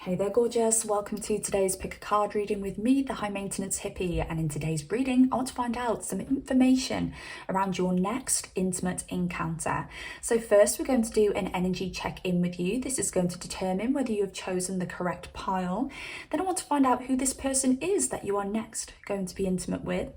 Hey there gorgeous, welcome to today's pick a card reading with me, the high maintenance hippie, and in today's reading I want to find out some information around your next intimate encounter. So first we're going to do an energy check-in with you. This is going to determine whether you have chosen the correct pile. Then I want to find out who this person is that you are next going to be intimate with.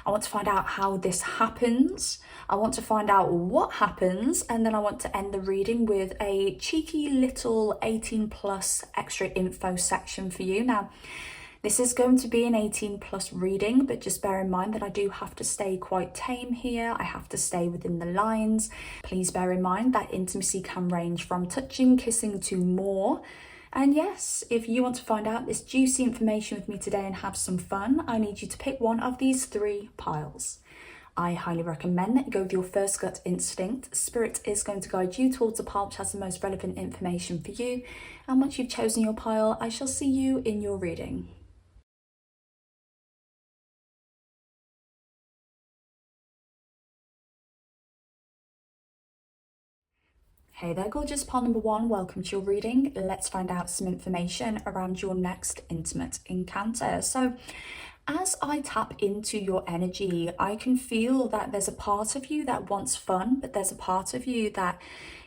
I want to find out how this happens. I want to find out what happens, and then I want to end the reading with a cheeky little 18 plus extra info section for you. Now, this is going to be an 18 plus reading, but just bear in mind that I do have to stay quite tame here. I have to stay within the lines. Please bear in mind that intimacy can range from touching, kissing to more. And yes, if you want to find out this juicy information with me today and have some fun, I need you to pick one of these three piles. I highly recommend that you go with your first gut instinct. Spirit is going to guide you towards the pile which has the most relevant information for you. And once you've chosen your pile, I shall see you in your reading. Hey there gorgeous, pile number one, welcome to your reading. Let's find out some information around your next intimate encounter. So as I tap into your energy, I can feel that there's a part of you that wants fun, but there's a part of you that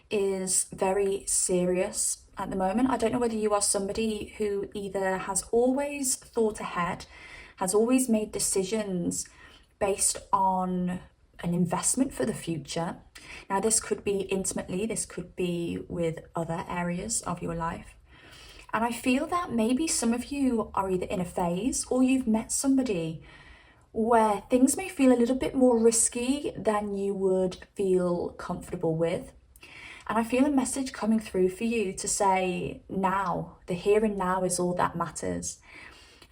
is very serious at the moment. I don't know whether you are somebody who either has always thought ahead, has always made decisions based on an investment for the future. Now, this could be intimately, this could be with other areas of your life. And I feel that maybe some of you are either in a phase or you've met somebody where things may feel a little bit more risky than you would feel comfortable with. And I feel a message coming through for you to say now, the here and now is all that matters.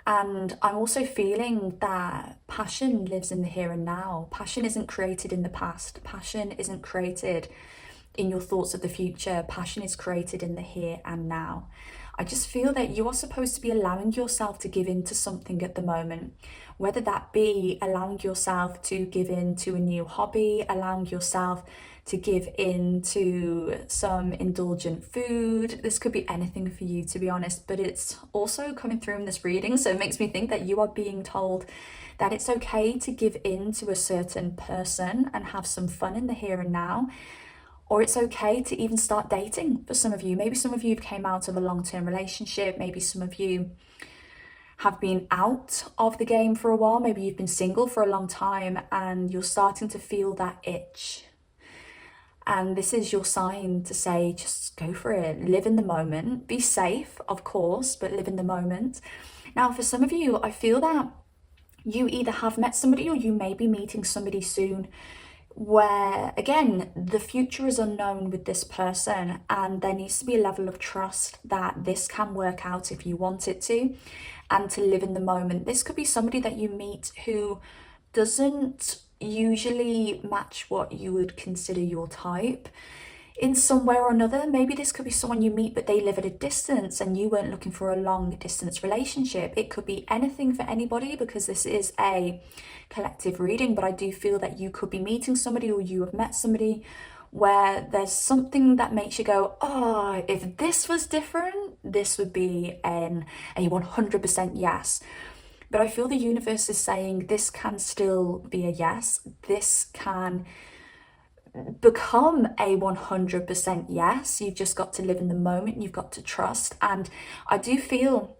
And I'm also feeling that passion lives in the here and now. Passion isn't created in the past. Passion isn't created in your thoughts of the future. Passion is created in the here and now. I just feel that you are supposed to be allowing yourself to give in to something at the moment, whether that be allowing yourself to give in to a new hobby, allowing yourself to give in to some indulgent food. This could be anything for you, to be honest, but it's also coming through in this reading. So it makes me think that you are being told that it's okay to give in to a certain person and have some fun in the here and now. Or it's okay to even start dating for some of you. Maybe some of you came out of a long-term relationship. Maybe some of you have been out of the game for a while. Maybe you've been single for a long time and you're starting to feel that itch. And this is your sign to say, just go for it. Live in the moment. Be safe, of course, but live in the moment. Now, for some of you, I feel that you either have met somebody or you may be meeting somebody soon where, again, the future is unknown with this person and there needs to be a level of trust that this can work out if you want it to, and to live in the moment. This could be somebody that you meet who doesn't usually match what you would consider your type in some way or another. Maybe this could be someone you meet but they live at a distance and you weren't looking for a long distance relationship. It could be anything for anybody because this is a collective reading, but I do feel that you could be meeting somebody or you have met somebody where there's something that makes you go, oh, if this was different, this would be a 100% yes. But I feel the universe is saying this can still be a yes. This can become a 100% yes. You've just got to live in the moment. You've got to trust. And I do feel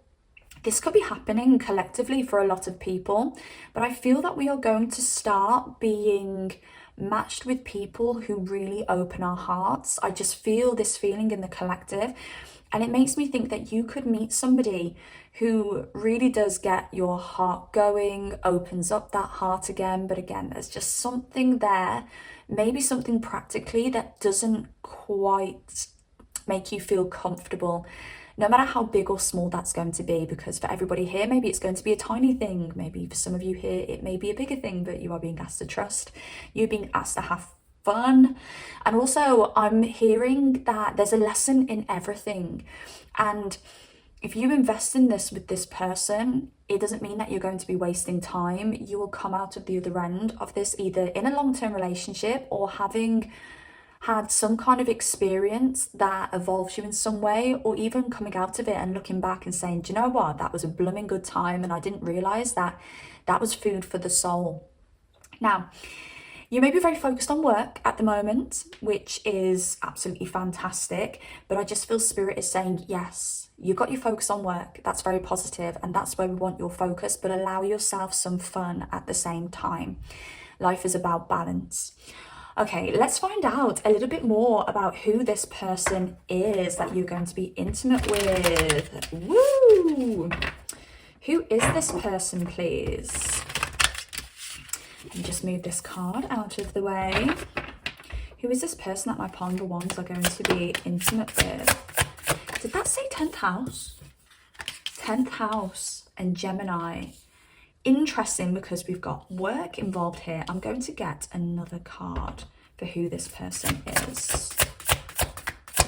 this could be happening collectively for a lot of people, but I feel that we are going to start being matched with people who really open our hearts. I just feel this feeling in the collective, and it makes me think that you could meet somebody who really does get your heart going, opens up that heart again. But again, there's just something there, maybe something practically that doesn't quite make you feel comfortable, no matter how big or small that's going to be, because for everybody here, maybe it's going to be a tiny thing. Maybe for some of you here, it may be a bigger thing, but you are being asked to trust. You're being asked to have fun. And also I'm hearing that there's a lesson in everything. And if you invest in this with this person, it doesn't mean that you're going to be wasting time. You will come out of the other end of this either in a long-term relationship or having had some kind of experience that evolves you in some way, or even coming out of it and looking back and saying, do you know what, that was a blooming good time and I didn't realize that that was food for the soul. Now, you may be very focused on work at the moment, which is absolutely fantastic, but I just feel Spirit is saying, yes, you've got your focus on work. That's very positive, and that's where we want your focus, but allow yourself some fun at the same time. Life is about balance. Okay, let's find out a little bit more about who this person is that you're going to be intimate with. Woo! Who is this person, please? Let me just move this card out of the way. Who is this person that my pile number ones are going to be intimate with? Did that say 10th house? 10th house and Gemini. Interesting, because we've got work involved here. I'm going to get another card for who this person is.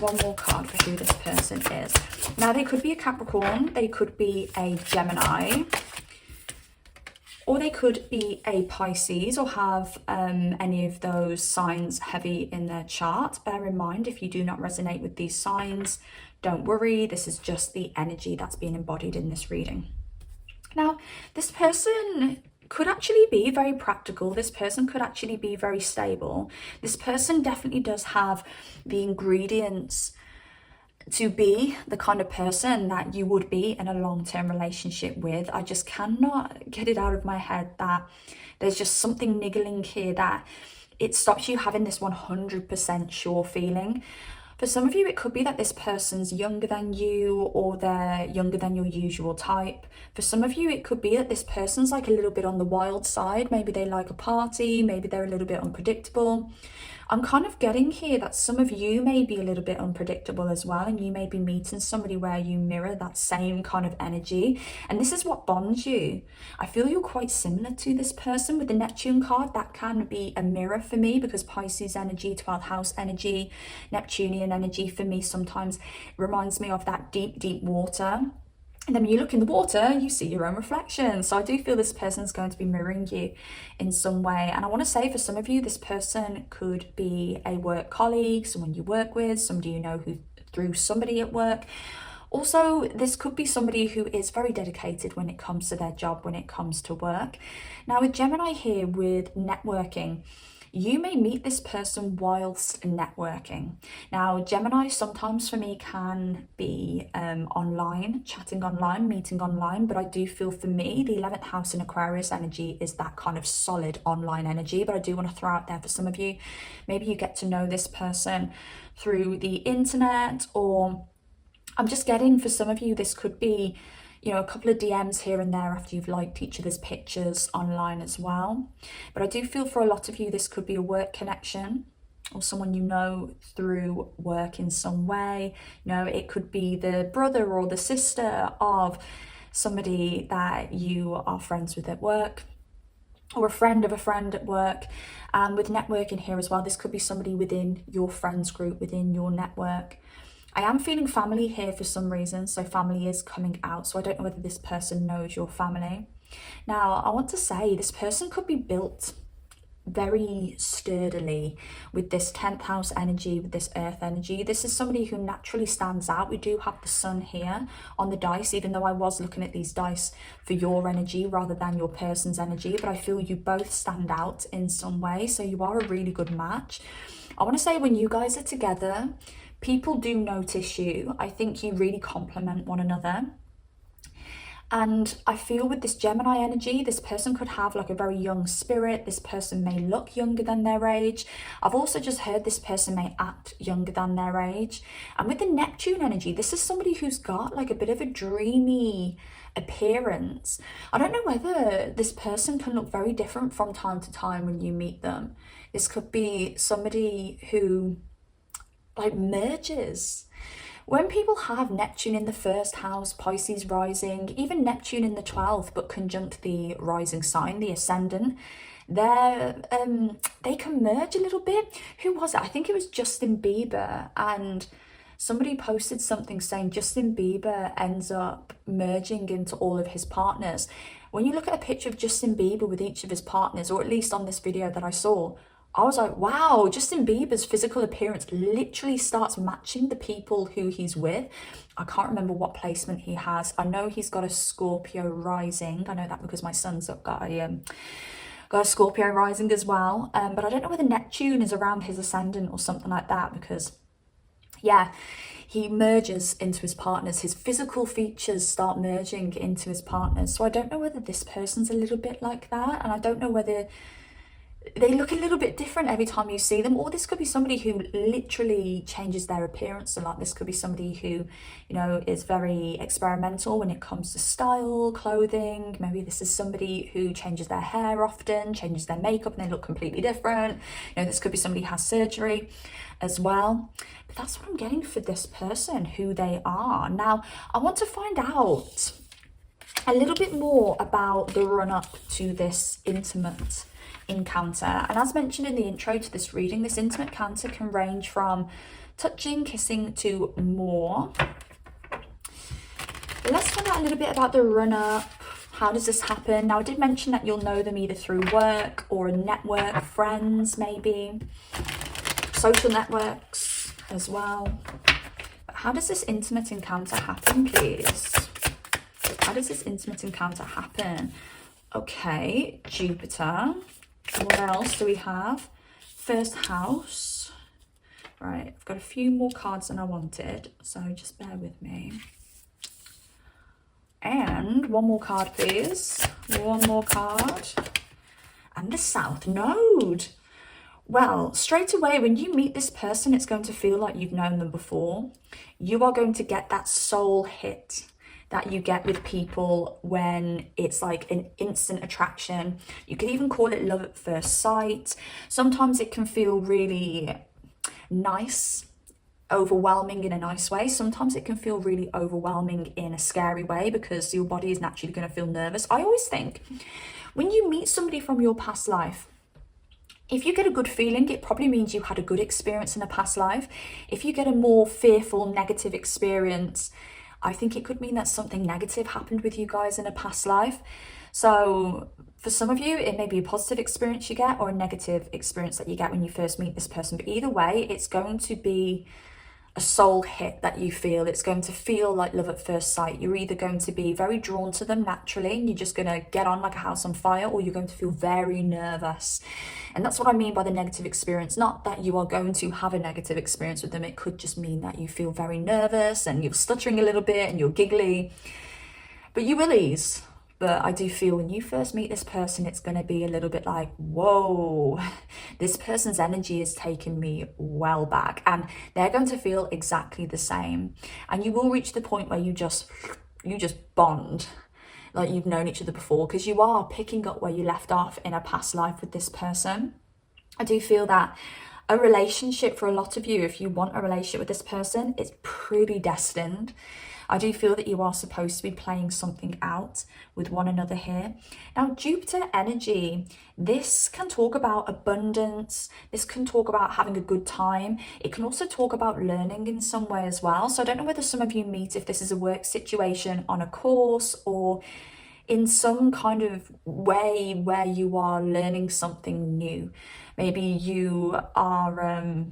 One more card for who this person is. Now, they could be a Capricorn, they could be a Gemini, or they could be a Pisces, or have any of those signs heavy in their chart. Bear in mind, if you do not resonate with these signs, don't worry. This is just the energy that's being embodied in this reading. Now, this person could actually be very practical. This person could actually be very stable. This person definitely does have the ingredients to be the kind of person that you would be in a long-term relationship with. I just cannot get it out of my head that there's just something niggling here that it stops you having this 100% sure feeling. For some of you, it could be that this person's younger than you, or they're younger than your usual type. For some of you, it could be that this person's like a little bit on the wild side. Maybe they like a party, maybe they're a little bit unpredictable. I'm kind of getting here that some of you may be a little bit unpredictable as well, and you may be meeting somebody where you mirror that same kind of energy, and this is what bonds you. I feel you're quite similar to this person. With the Neptune card, that can be a mirror for me, because Pisces energy, 12th house energy, Neptunian energy for me sometimes reminds me of that deep, deep water. And then when you look in the water, you see your own reflection. So I do feel this person is going to be mirroring you in some way. And I want to say, for some of you, this person could be a work colleague, someone you work with, somebody you know who through somebody at work. Also, this could be somebody who is very dedicated when it comes to their job, when it comes to work. Now, with Gemini here, with networking, you may meet this person whilst networking. Now, Gemini sometimes for me can be online, chatting online, meeting online, but I do feel for me, the 11th house in Aquarius energy is that kind of solid online energy. But I do want to throw out there for some of you, maybe you get to know this person through the internet, or I'm just getting, for some of you, this could be, you know, a couple of DMs here and there after you've liked each other's pictures online as well. But I do feel for a lot of you, this could be a work connection, or someone you know through work in some way. You know, it could be the brother or the sister of somebody that you are friends with at work, or a friend of a friend at work. And with networking here as well, this could be somebody within your friends group, within your network. I am feeling family here for some reason, so family is coming out. So I don't know whether this person knows your family. Now, I want to say this person could be built very sturdily with this 10th house energy, with this earth energy. This is somebody who naturally stands out. We do have the sun here on the dice, even though I was looking at these dice for your energy rather than your person's energy, but I feel you both stand out in some way, so you are a really good match. I want to say, when you guys are together, people do notice you. I think you really complement one another. And I feel with this Gemini energy, this person could have like a very young spirit. This person may look younger than their age. I've also just heard this person may act younger than their age. And with the Neptune energy, this is somebody who's got like a bit of a dreamy appearance. I don't know whether this person can look very different from time to time when you meet them. This could be somebody who like merges. When people have Neptune in the first house, Pisces rising, even Neptune in the 12th, but conjunct the rising sign, the ascendant, they can merge a little bit. Who was it? I think it was Justin Bieber, and somebody posted something saying Justin Bieber ends up merging into all of his partners. When you look at a picture of Justin Bieber with each of his partners, or at least on this video that I saw, I was like, wow, Justin Bieber's physical appearance literally starts matching the people who he's with. I can't remember what placement he has. I know he's got a Scorpio rising. I know that because my son's got a Scorpio rising as well. But I don't know whether Neptune is around his ascendant or something like that, because yeah, he merges into his partners. His physical features start merging into his partners. So I don't know whether this person's a little bit like that, and I don't know whether they look a little bit different every time you see them, or this could be somebody who literally changes their appearance a lot. This could be somebody who, you know, is very experimental when it comes to style, clothing. Maybe this is somebody who changes their hair often, changes their makeup, and they look completely different. You know, this could be somebody who has surgery as well. But that's what I'm getting for this person, who they are. Now, I want to find out a little bit more about the run-up to this intimate encounter. And as mentioned in the intro to this reading, this intimate encounter can range from touching, kissing to more. Let's find out a little bit about the run-up. How does this happen? Now, I did mention that you'll know them either through work or a network, friends maybe, social networks as well. But how does this intimate encounter happen, please? How does this intimate encounter happen? Okay, Jupiter. What else do we have? First house. Right, I've got a few more cards than I wanted, so just bear with me. And one more card, please. One more card. And the South Node. Well, straight away, when you meet this person, it's going to feel like you've known them before. You are going to get that soul hit that you get with people when it's like an instant attraction. You could even call it love at first sight. Sometimes it can feel really nice, overwhelming in a nice way. Sometimes it can feel really overwhelming in a scary way, because your body is naturally going to feel nervous. I always think when you meet somebody from your past life, if you get a good feeling, it probably means you had a good experience in a past life. If you get a more fearful, negative experience, I think it could mean that something negative happened with you guys in a past life. So for some of you, it may be a positive experience you get or a negative experience that you get when you first meet this person. But either way, it's going to be a soul hit that you feel. It's going to feel like love at first sight. You're either going to be very drawn to them naturally and you're just going to get on like a house on fire, or you're going to feel very nervous. And that's what I mean by the negative experience. Not that you are going to have a negative experience with them. It could just mean that you feel very nervous and you're stuttering a little bit and you're giggly, but you will ease. But I do feel when you first meet this person, it's going to be a little bit like, whoa, this person's energy is taking me well back. And they're going to feel exactly the same. And you will reach the point where you just bond like you've known each other before, because you are picking up where you left off in a past life with this person. I do feel that a relationship, for a lot of you, if you want a relationship with this person, it's pretty destined. I do feel that you are supposed to be playing something out with one another here. Now, Jupiter energy, this can talk about abundance. This can talk about having a good time. It can also talk about learning in some way as well. So I don't know whether some of you meet, if this is a work situation, on a course or in some kind of way where you are learning something new. Maybe you are...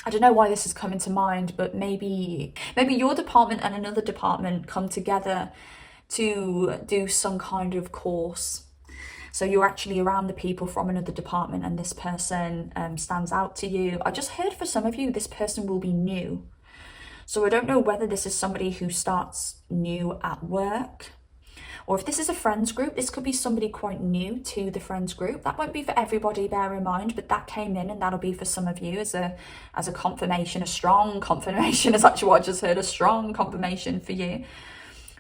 I don't know why this is coming to mind, but maybe your department and another department come together to do some kind of course. So you're actually around the people from another department and this person stands out to you. I just heard for some of you, this person will be new. So I don't know whether this is somebody who starts new at work, or if this is a friends group, this could be somebody quite new to the friends group. That won't be for everybody, bear in mind, but that came in and that'll be for some of you as a confirmation, a strong confirmation. Is actually what I just heard, a strong confirmation for you.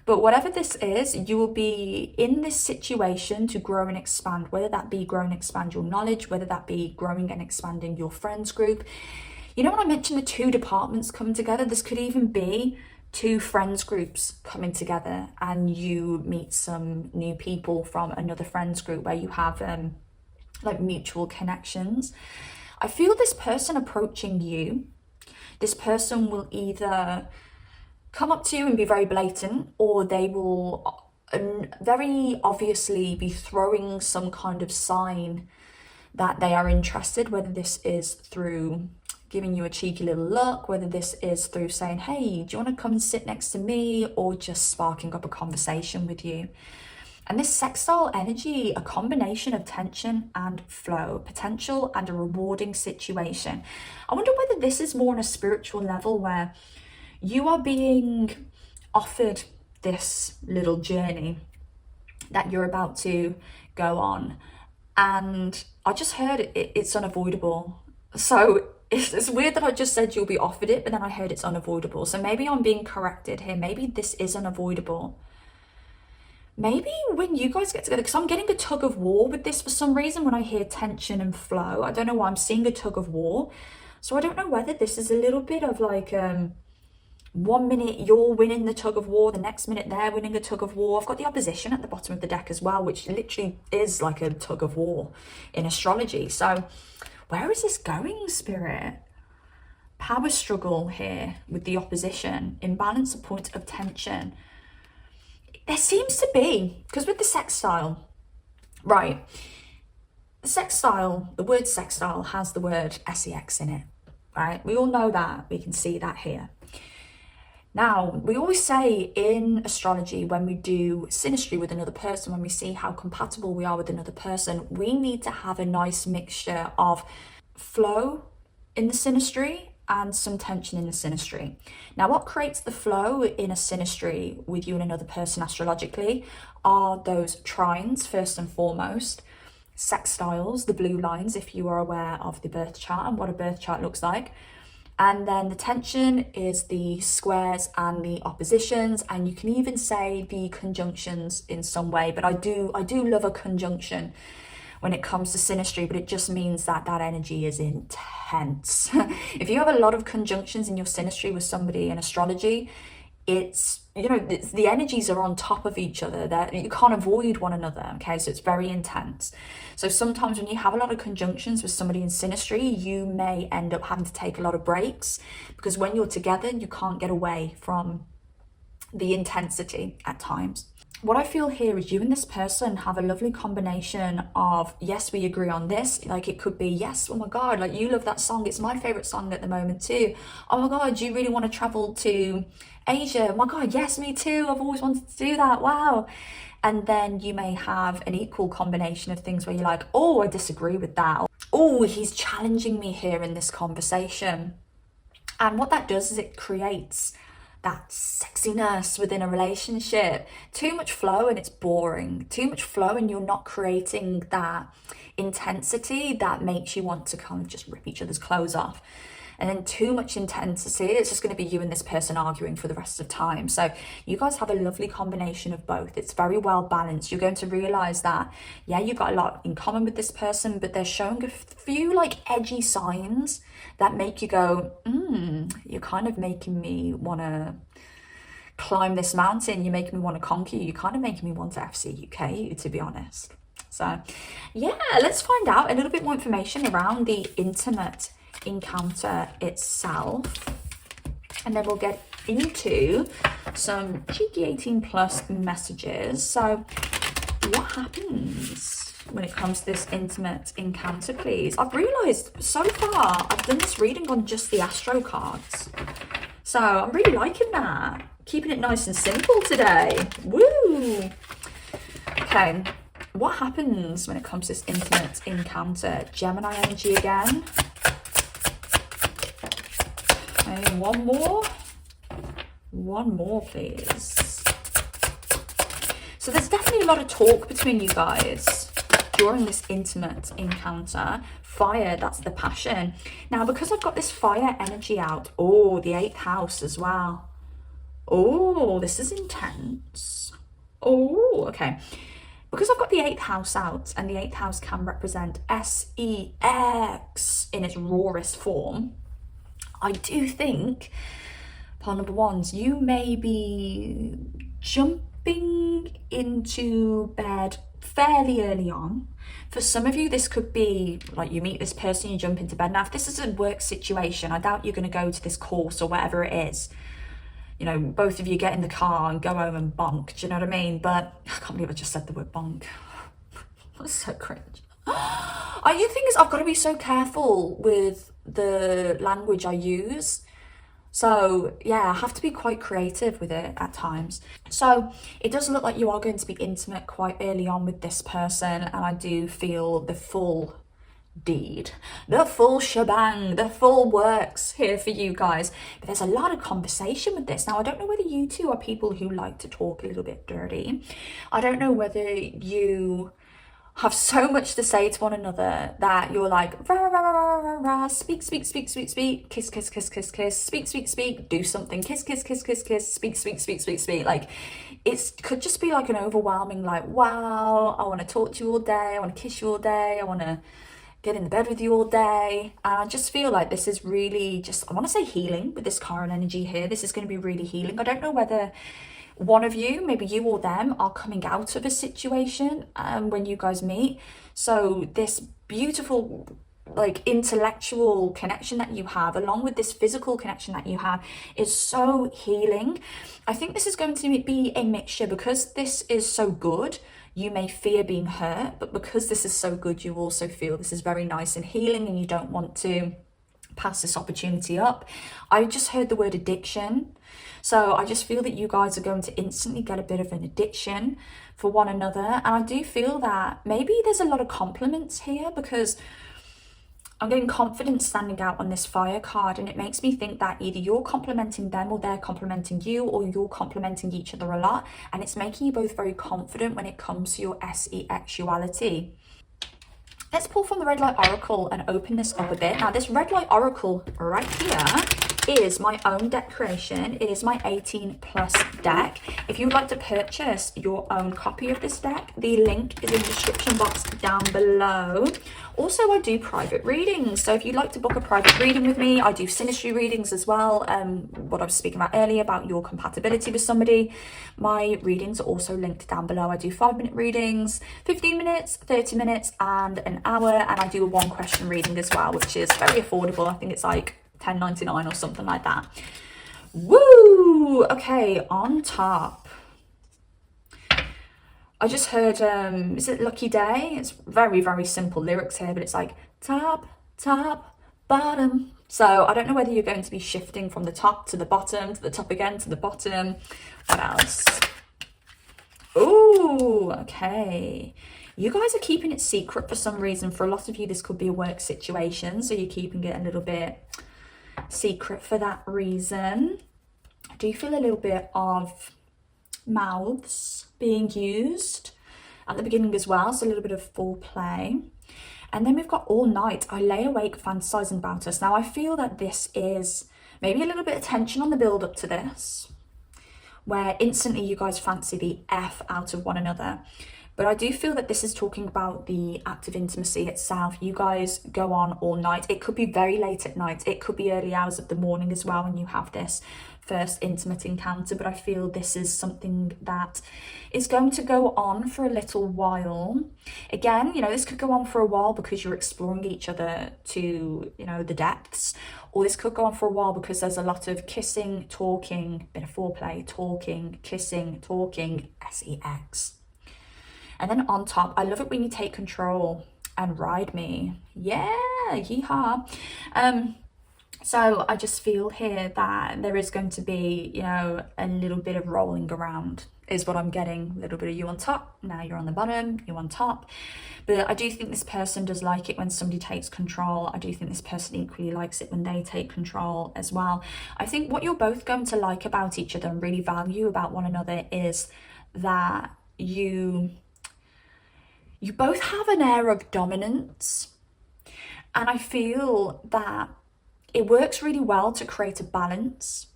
But whatever this is, you will be in this situation to grow and expand, whether that be grow and expand your knowledge, whether that be growing and expanding your friends group. You know, when I mentioned the two departments coming together, this could even be two friends groups coming together and you meet some new people from another friends group where you have like mutual connections. I feel this person approaching you, this person will either come up to you and be very blatant, or they will very obviously be throwing some kind of sign that they are interested, whether this is through giving you a cheeky little look, whether this is through saying, hey, do you want to come and sit next to me, or just sparking up a conversation with you. And this sextile energy, a combination of tension and flow, potential and a rewarding situation. I wonder whether this is more on a spiritual level, where you are being offered this little journey that you're about to go on. And I just heard it's unavoidable. So it's weird that I just said you'll be offered it, but then I heard it's unavoidable. So maybe I'm being corrected here. Maybe this is unavoidable. Maybe when you guys get together, because I'm getting a tug of war with this for some reason when I hear tension and flow. I don't know why I'm seeing a tug of war. So I don't know whether this is a little bit of like 1 minute you're winning the tug of war, the next minute they're winning a tug of war. I've got the opposition at the bottom of the deck as well, which literally is like a tug of war in astrology. So where is this going, Spirit? Power struggle here with the opposition, imbalance, a point of tension. There seems to be, because with the sextile, right, the sextile, the word sextile has the word sex in it, right? We all know that. We can see that here. Now, we always say in astrology, when we do synastry with another person, when we see how compatible we are with another person, we need to have a nice mixture of flow in the synastry and some tension in the synastry. Now, what creates the flow in a synastry with you and another person astrologically are those trines, first and foremost, sextiles, the blue lines, if you are aware of the birth chart and what a birth chart looks like. And then the tension is the squares and the oppositions, and you can even say the conjunctions in some way, but I do love a conjunction when it comes to synastry, but it just means that that energy is intense. If you have a lot of conjunctions in your synastry with somebody in astrology, it's, you know, the energies are on top of each other, that you can't avoid one another, okay? So it's very intense. So sometimes when you have a lot of conjunctions with somebody in synastry, you may end up having to take a lot of breaks, because when you're together, you can't get away from the intensity at times. What I feel here is you and this person have a lovely combination of, yes, we agree on this. Like, it could be, yes, oh my God, like, you love that song. It's my favorite song at the moment too. Oh my God, you really want to travel to Asia? Oh my God, yes, me too. I've always wanted to do that. Wow. And then you may have an equal combination of things where you're like, oh, I disagree with that. Oh, he's challenging me here in this conversation. And what that does is it creates that sexiness within a relationship. Too much flow and it's boring. Too much flow and you're not creating that intensity that makes you want to kind of just rip each other's clothes off. And then too much intensity, it's just going to be you and this person arguing for the rest of time. So you guys have a lovely combination of both. It's very well balanced. You're going to realize that, yeah, you've got a lot in common with this person, but they're showing a few like edgy signs that make you go, you're kind of making me want to climb this mountain. You're making me want to conquer you. You're kind of making me want to FCUK you, to be honest. So yeah, let's find out a little bit more information around the intimate encounter itself, and then we'll get into some cheeky 18+ messages. So what happens when it comes to this intimate encounter, please? I've realized so far I've done this reading on just the astro cards, so I'm really liking that, keeping it nice and simple today. Woo. Okay, what happens when it comes to this intimate encounter? Gemini energy again. Okay, one more please. So there's definitely a lot of talk between you guys during this intimate encounter. Fire, that's the passion. Now, because I've got this fire energy out, oh, the 8th house as well. Oh, this is intense. Oh, okay. Because I've got the 8th house out, and the 8th house can represent sex in its rawest form, I do think, pile number ones, you may be jumping into bed fairly early on. For some of you, this could be like you meet this person, you jump into bed. Now, if this is a work situation, I doubt you're going to go to this course or whatever it is. You know, both of you get in the car and go home and bonk. Do you know what I mean? But I can't believe I just said the word bonk. That's so cringe. The thing is, I've got to be so careful with the language I use. So yeah, I have to be quite creative with it at times. So it does look like you are going to be intimate quite early on with this person, and I do feel the full deed, the full shebang, the full works here for you guys. But there's a lot of conversation with this. Now, I don't know whether you two are people who like to talk a little bit dirty. I don't know whether you have so much to say to one another that you're like rah, rah, rah, rah, rah, rah, speak, speak, speak, speak, speak, kiss, kiss, kiss, kiss, kiss, speak, speak, speak, do something, kiss, kiss, kiss, kiss, kiss, speak, speak, speak, speak, speak. Like, it could just be like an overwhelming, like, wow, I want to talk to you all day, I want to kiss you all day, I want to get in the bed with you all day. And I just feel like this is really just, I want to say healing with this current energy here. This is going to be really healing. I don't know whether one of you, maybe you or them, are coming out of a situation when you guys meet. So this beautiful, like, intellectual connection that you have, along with this physical connection that you have, is so healing. I think this is going to be a mixture, because this is so good. You may fear being hurt, but because this is so good, you also feel this is very nice and healing, and you don't want to pass this opportunity up. I just heard the word addiction. So I just feel that you guys are going to instantly get a bit of an addiction for one another. And I do feel that maybe there's a lot of compliments here, because I'm getting confidence standing out on this fire card, and it makes me think that either you're complimenting them or they're complimenting you, or you're complimenting each other a lot, and it's making you both very confident when it comes to your sexuality. Let's pull from the Red Light Oracle and open this up a bit. Now, this Red Light Oracle right here is my own deck creation. It is my 18 plus deck. If you would like to purchase your own copy of this deck, the link is in the description box down below. Also, I do private readings. So if you'd like to book a private reading with me, I do synastry readings as well. What I was speaking about earlier about your compatibility with somebody. My readings are also linked down below. I do 5-minute readings, 15 minutes, 30 minutes, and an hour. And I do a 1-question reading as well, which is very affordable. I think it's like $10.99 or something like that. Woo! Okay, on top, I just heard, is it Lucky Day? It's very, very simple lyrics here, but it's like top, top, bottom. So I don't know whether you're going to be shifting from the top to the bottom, to the top again, to the bottom. What else? Ooh, okay. You guys are keeping it secret for some reason. For a lot of you, this could be a work situation, so you're keeping it a little bit secret for that reason. I do feel a little bit of mouths being used at the beginning as well, so a little bit of foreplay. And then we've got all night. I lay awake fantasizing about us. Now, I feel that this is maybe a little bit of tension on the build up to this, where instantly you guys fancy the F out of one another. But I do feel that this is talking about the act of intimacy itself. You guys go on all night. It could be very late at night. It could be early hours of the morning as well when you have this first intimate encounter. But I feel this is something that is going to go on for a little while. Again, you know, this could go on for a while because you're exploring each other to, you know, the depths. Or this could go on for a while because there's a lot of kissing, talking, bit of foreplay, talking, kissing, talking, sex. And then on top, I love it when you take control and ride me. Yeah, yeehaw. So I just feel here that there is going to be, you know, a little bit of rolling around is what I'm getting. A little bit of you on top, now you're on the bottom, you on top. But I do think this person does like it when somebody takes control. I do think this person equally likes it when they take control as well. I think what you're both going to like about each other and really value about one another is that you both have an air of dominance, and I feel that it works really well to create a balance.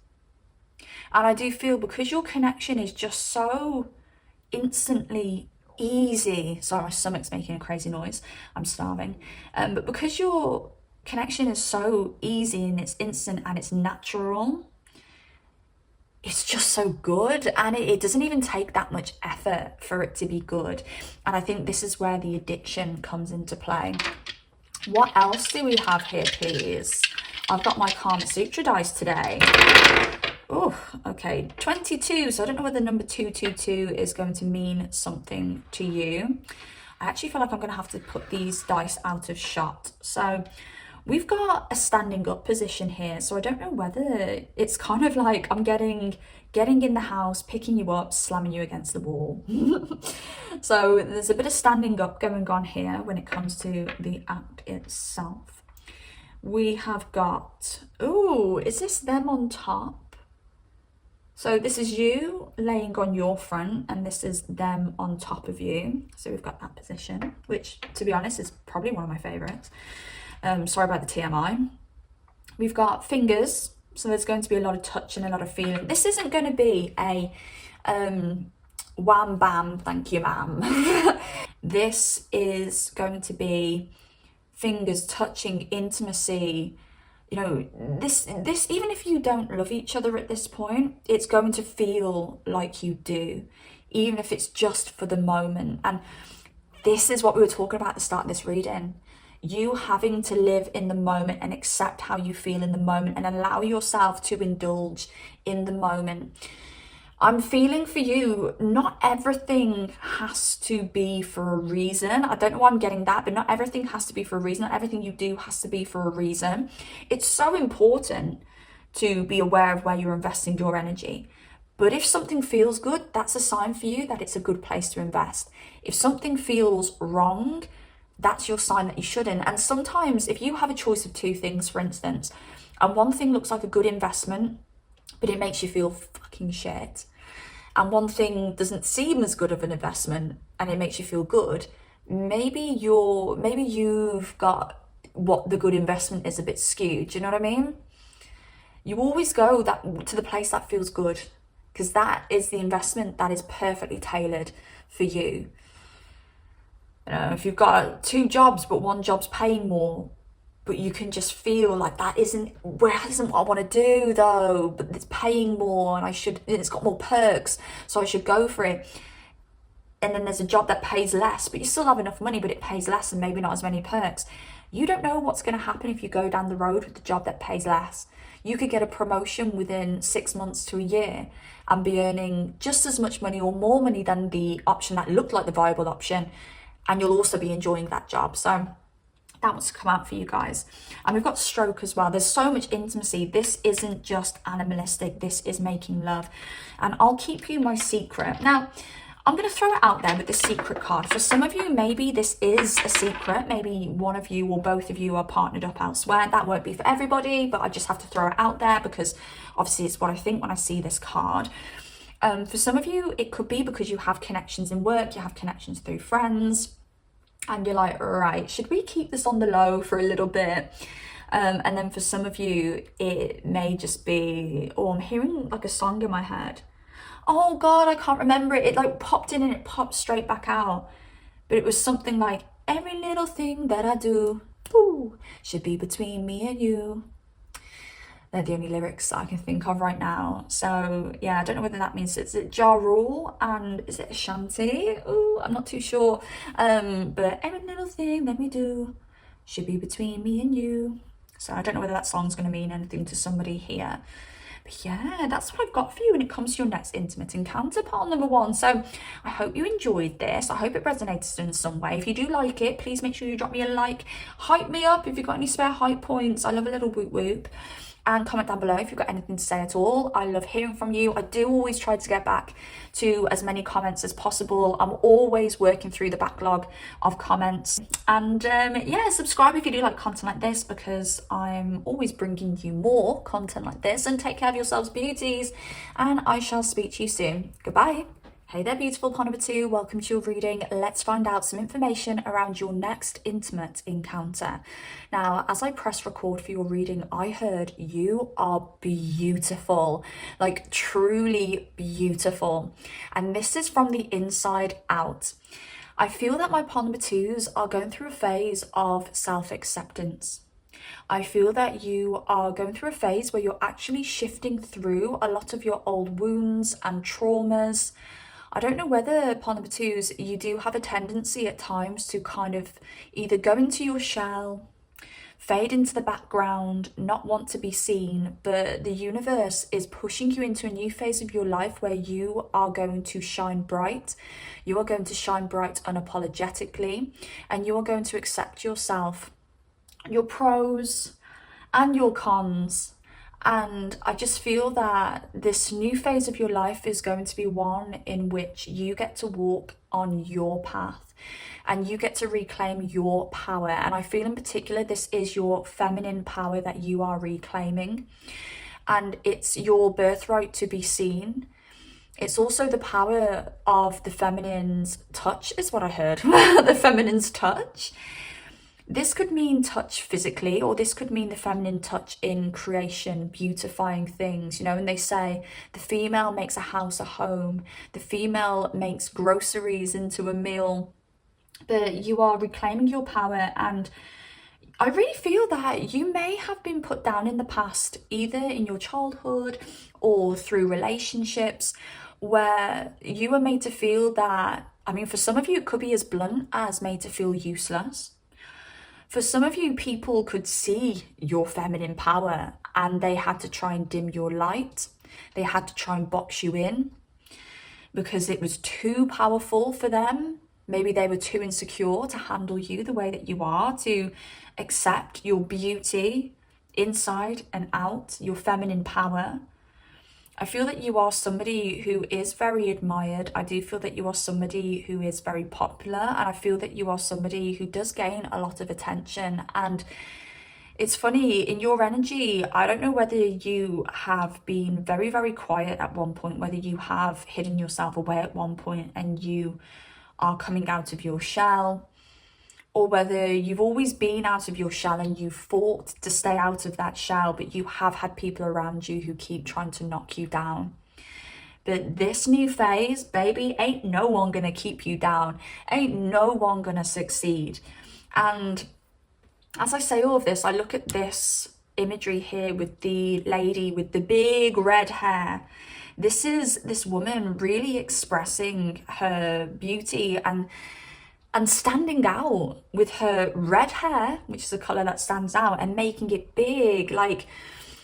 And I do feel because your connection is just so instantly easy, sorry, my stomach's making a crazy noise, I'm starving, but because your connection is so easy and it's instant and it's natural, it's just so good, and it doesn't even take that much effort for it to be good. And I think this is where the addiction comes into play. What else do we have here, please? I've got my Kama Sutra dice today. Oh, okay, 22. So I don't know whether number 222 is going to mean something to you. I actually feel like I'm going to have to put these dice out of shot. So we've got a standing up position here. So I don't know whether it's kind of like I'm getting in the house, picking you up, slamming you against the wall. So there's a bit of standing up going on here when it comes to the act itself. We have got, oh, is this them on top? So this is you laying on your front and this is them on top of you. So we've got that position, which to be honest is probably one of my favorites. Sorry about the TMI. We've got fingers. So there's going to be a lot of touch and a lot of feeling. This isn't going to be a wham bam, thank you ma'am. This is going to be fingers, touching, intimacy. You know, this even if you don't love each other at this point, it's going to feel like you do, even if it's just for the moment. And this is what we were talking about at the start of this reading. You having to live in the moment and accept how you feel in the moment and allow yourself to indulge in the moment. I'm feeling for you, not everything has to be for a reason. I don't know why I'm getting that, but not everything has to be for a reason. Not everything you do has to be for a reason. It's so important to be aware of where you're investing your energy. But if something feels good, that's a sign for you that it's a good place to invest. If something feels wrong, that's your sign that you shouldn't. And sometimes if you have a choice of two things, for instance, and one thing looks like a good investment, but it makes you feel fucking shit, and one thing doesn't seem as good of an investment and it makes you feel good, maybe you've got what the good investment is a bit skewed. Do you know what I mean? You always go to the place that feels good, because that is the investment that is perfectly tailored for you. You know, if you've got two jobs but one job's paying more, but you can just feel like that isn't what I want to do though, but it's paying more and it's got more perks, so I should go for it. And then there's a job that pays less, but you still have enough money, but it pays less and maybe not as many perks. You don't know what's going to happen if you go down the road with the job that pays less. You could get a promotion within 6 months to a year and be earning just as much money or more money than the option that looked like the viable option, and you'll also be enjoying that job. So that wants to come out for you guys. And we've got stroke as well. There's so much intimacy. This isn't just animalistic. This is making love. And I'll keep you my secret. Now, I'm going to throw it out there with the secret card. For some of you, maybe this is a secret. Maybe one of you or both of you are partnered up elsewhere. That won't be for everybody, but I just have to throw it out there because obviously it's what I think when I see this card. For some of you, it could be because you have connections in work, you have connections through friends, and you're like, right, should we keep this on the low for a little bit? And then for some of you, it may just be, oh, I'm hearing like a song in my head. Oh God, I can't remember it. It like popped in and it popped straight back out. But it was something like, every little thing that I do, ooh, should be between me and you. They're the only lyrics I can think of right now. So yeah, I don't know whether that means it's Ja Rule and is it Ashanti? Ooh, I'm not too sure. But every little thing that we do should be between me and you. So I don't know whether that song's going to mean anything to somebody here. But yeah, that's what I've got for you when it comes to your next intimate encounter, pile number 1. So I hope you enjoyed this. I hope it resonated in some way. If you do like it, please make sure you drop me a like. Hype me up if you've got any spare hype points. I love a little whoop whoop. And comment down below if you've got anything to say at all. I love hearing from you. I do always try to get back to as many comments as possible. I'm always working through the backlog of comments. And yeah, subscribe if you do like content like this, because I'm always bringing you more content like this. And take care of yourselves, beauties. And I shall speak to you soon. Goodbye. Hey there, beautiful pond number 2. Welcome to your reading. Let's find out some information around your next intimate encounter. Now, as I press record for your reading, I heard you are beautiful, like truly beautiful. And this is from the inside out. I feel that my pond number 2s are going through a phase of self-acceptance. I feel that you are going through a phase where you're actually shifting through a lot of your old wounds and traumas. I don't know whether, pond number 2s, you do have a tendency at times to kind of either go into your shell, fade into the background, not want to be seen, but the universe is pushing you into a new phase of your life where you are going to shine bright. You are going to shine bright unapologetically, and you are going to accept yourself, your pros and your cons. And I just feel that this new phase of your life is going to be one in which you get to walk on your path and you get to reclaim your power. And I feel in particular, this is your feminine power that you are reclaiming. And it's your birthright to be seen. It's also the power of the feminine's touch, is what I heard. The feminine's touch. This could mean touch physically, or this could mean the feminine touch in creation, beautifying things, you know, and they say the female makes a house a home, the female makes groceries into a meal, but you are reclaiming your power. And I really feel that you may have been put down in the past, either in your childhood or through relationships, where you were made to feel that, I mean, for some of you, it could be as blunt as made to feel useless. For some of you, people could see your feminine power and they had to try and dim your light. They had to try and box you in because it was too powerful for them. Maybe they were too insecure to handle you the way that you are, to accept your beauty inside and out, your feminine power. I feel that you are somebody who is very admired. I do feel that you are somebody who is very popular, and I feel that you are somebody who does gain a lot of attention. And it's funny, in your energy, I don't know whether you have been very, very quiet at one point, whether you have hidden yourself away at one point and you are coming out of your shell, or whether you've always been out of your shell and you fought to stay out of that shell, but you have had people around you who keep trying to knock you down. But this new phase, baby, ain't no one gonna keep you down. Ain't no one gonna succeed. And as I say all of this, I look at this imagery here with the lady with the big red hair. This is this woman really expressing her beauty and standing out with her red hair, which is a color that stands out, and making it big. Like,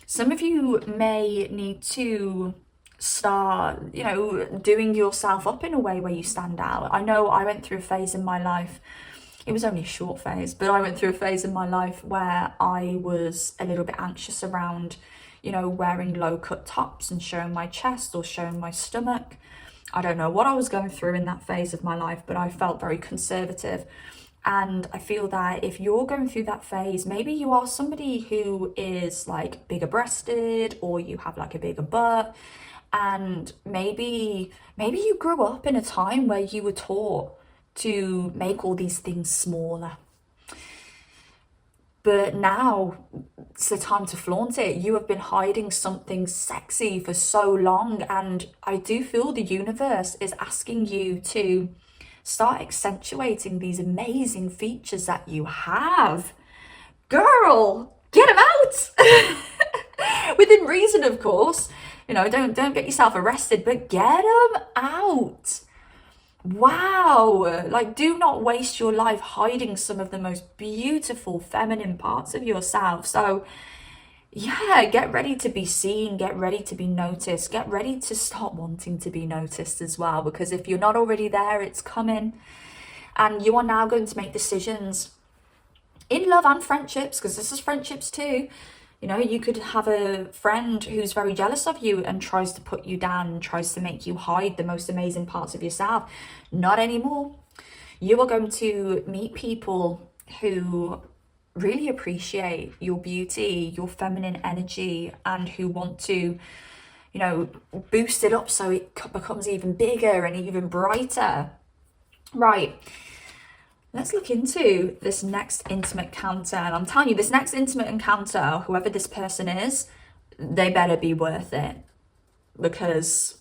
some of you may need to start, you know, doing yourself up in a way where you stand out. I know I went through a phase in my life, it was only a short phase, but I went through a phase in my life where I was a little bit anxious around, you know, wearing low cut tops and showing my chest or showing my stomach. I don't know what I was going through in that phase of my life, but I felt very conservative. And I feel that if you're going through that phase, maybe you are somebody who is like bigger breasted, or you have like a bigger butt, and maybe you grew up in a time where you were taught to make all these things smaller. But now it's the time to flaunt it. You have been hiding something sexy for so long, and I do feel the universe is asking you to start accentuating these amazing features that you have. Girl, get them out! Within reason, of course. You know, don't get yourself arrested, but get them out. Wow, like, do not waste your life hiding some of the most beautiful feminine parts of yourself. So yeah, get ready to be seen, get ready to be noticed, get ready to start wanting to be noticed as well, because if you're not already there, it's coming. And you are now going to make decisions in love and friendships, because this is friendships too. You know, you could have a friend who's very jealous of you and tries to put you down and tries to make you hide the most amazing parts of yourself. Not anymore. You are going to meet people who really appreciate your beauty, your feminine energy, and who want to, you know, boost it up so it becomes even bigger and even brighter. Right. Let's look into this next intimate encounter. And I'm telling you, this next intimate encounter, whoever this person is, they better be worth it. Because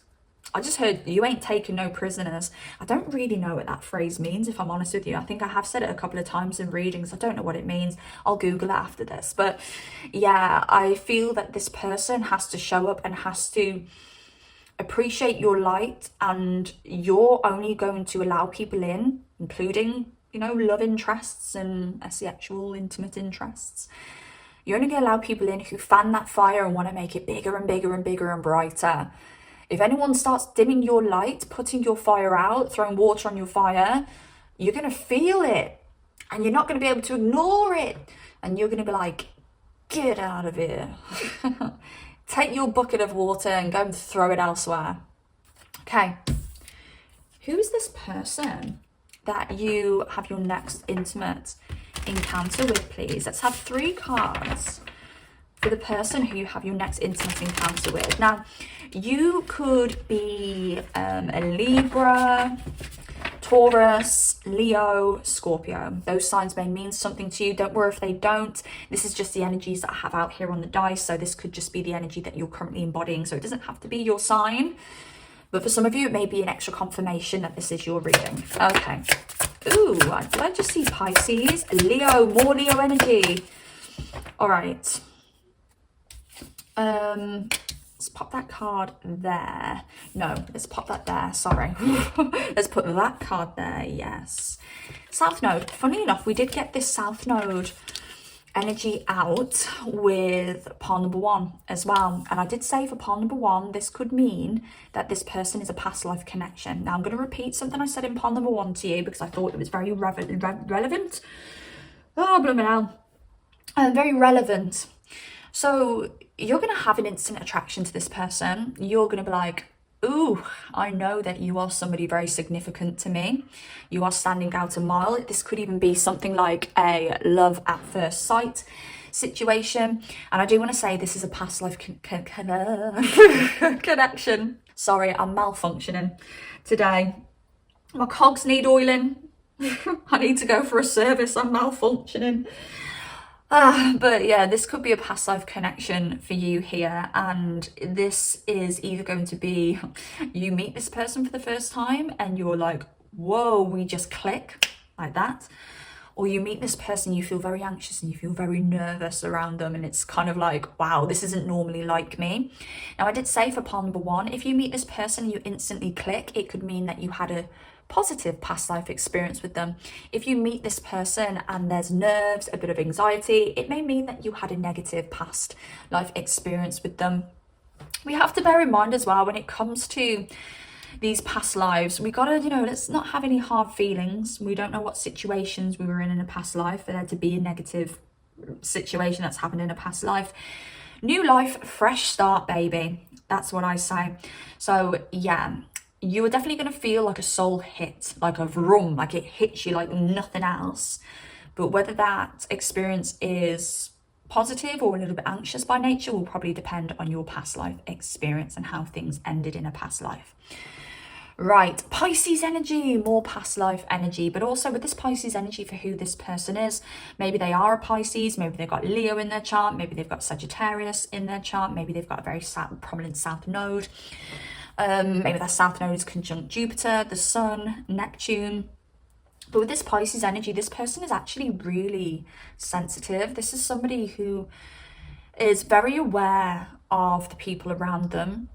I just heard, you ain't taking no prisoners. I don't really know what that phrase means, if I'm honest with you. I think I have said it a couple of times in readings. I don't know what it means. I'll Google it after this. But yeah, I feel that this person has to show up and has to appreciate your light, and you're only going to allow people in, including you know, love interests and sexual, intimate interests. You're only going to allow people in who fan that fire and want to make it bigger and bigger and bigger and brighter. If anyone starts dimming your light, putting your fire out, throwing water on your fire, you're going to feel it. And you're not going to be able to ignore it. And you're going to be like, get out of here. Take your bucket of water and go and throw it elsewhere. Okay. Who is this person that you have your next intimate encounter with, please? Let's have 3 cards for the person who you have your next intimate encounter with. Now, you could be a Libra, Taurus, Leo, Scorpio. Those signs may mean something to you. Don't worry if they don't. This is just the energies that I have out here on the dice. So this could just be the energy that you're currently embodying. So it doesn't have to be your sign. But for some of you, it may be an extra confirmation that this is your reading. Okay. Ooh, did I just see Pisces? Leo, more Leo energy. All right. Let's pop that card there. No, let's pop that there. Sorry. Let's put that card there. Yes. South Node. Funny enough, we did get this South Node energy out with pile number 1 as well. And I did say for pile number 1, this could mean that this person is a past life connection. Now I'm going to repeat something I said in pile number 1 to you because I thought it was very relevant. Oh, blooming hell. Very relevant. So you're going to have an instant attraction to this person. You're going to be like, ooh, I know that you are somebody very significant to me. You are standing out a mile. This could even be something like a love at first sight situation. And I do want to say this is a past life connection. Sorry, I'm malfunctioning today. My cogs need oiling. I need to go for a service. I'm malfunctioning. But yeah, this could be a past life connection for you here. And this is either going to be you meet this person for the first time and you're like, whoa, we just click like that. Or you meet this person, you feel very anxious and you feel very nervous around them. And it's kind of like, wow, this isn't normally like me. Now, I did say for pile number 1, if you meet this person, you instantly click. It could mean that you had a positive past life experience with them. If you meet this person and there's nerves, a bit of anxiety, it may mean that you had a negative past life experience with them. We have to bear in mind as well when it comes to these past lives, we gotta, you know, let's not have any hard feelings. We don't know what situations we were in a past life for there to be a negative situation that's happened in a past life. New life, fresh start, baby. That's what I say. So yeah, you are definitely going to feel like a soul hit, like a vroom, like it hits you like nothing else. But whether that experience is positive or a little bit anxious by nature will probably depend on your past life experience and how things ended in a past life. Right, Pisces energy, more past life energy, but also with this Pisces energy for who this person is. Maybe they are a Pisces, maybe they've got Leo in their chart, maybe they've got Sagittarius in their chart, maybe they've got a very prominent South Node. Maybe that South Node is conjunct Jupiter, the Sun, Neptune. But with this Pisces energy, this person is actually really sensitive. This is somebody who is very aware of the people around them.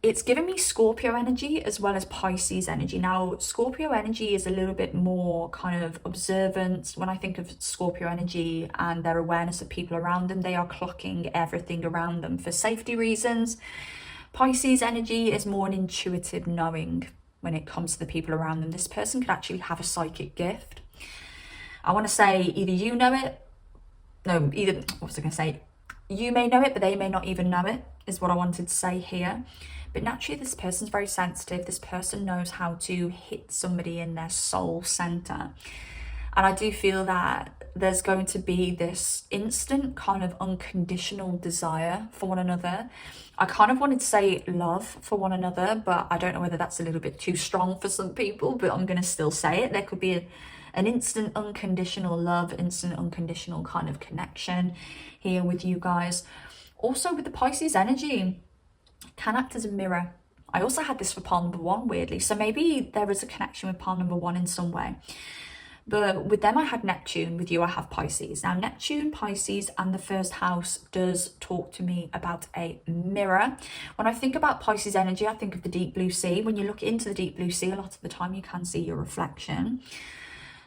It's giving me Scorpio energy as well as Pisces energy. Now, Scorpio energy is a little bit more kind of observant. When I think of Scorpio energy and their awareness of people around them, they are clocking everything around them for safety reasons. Pisces energy is more an intuitive knowing when it comes to the people around them. This person could actually have a psychic gift. I want to say either you know it. No, what was I going to say? You may know it, but they may not even know it, is what I wanted to say here. But naturally, this person's very sensitive. This person knows how to hit somebody in their soul center. And I do feel that there's going to be this instant kind of unconditional desire for one another. I kind of wanted to say love for one another, but I don't know whether that's a little bit too strong for some people, but I'm going to still say it. There could be an instant unconditional love, instant unconditional kind of connection here with you guys. Also with the Pisces energy, can act as a mirror. I also had this for pile number 1, weirdly. So maybe there is a connection with pile number 1 in some way. But with them, I had Neptune. With you, I have Pisces. Now, Neptune, Pisces, and the first house does talk to me about a mirror. When I think about Pisces energy, I think of the deep blue sea. When you look into the deep blue sea, a lot of the time you can see your reflection.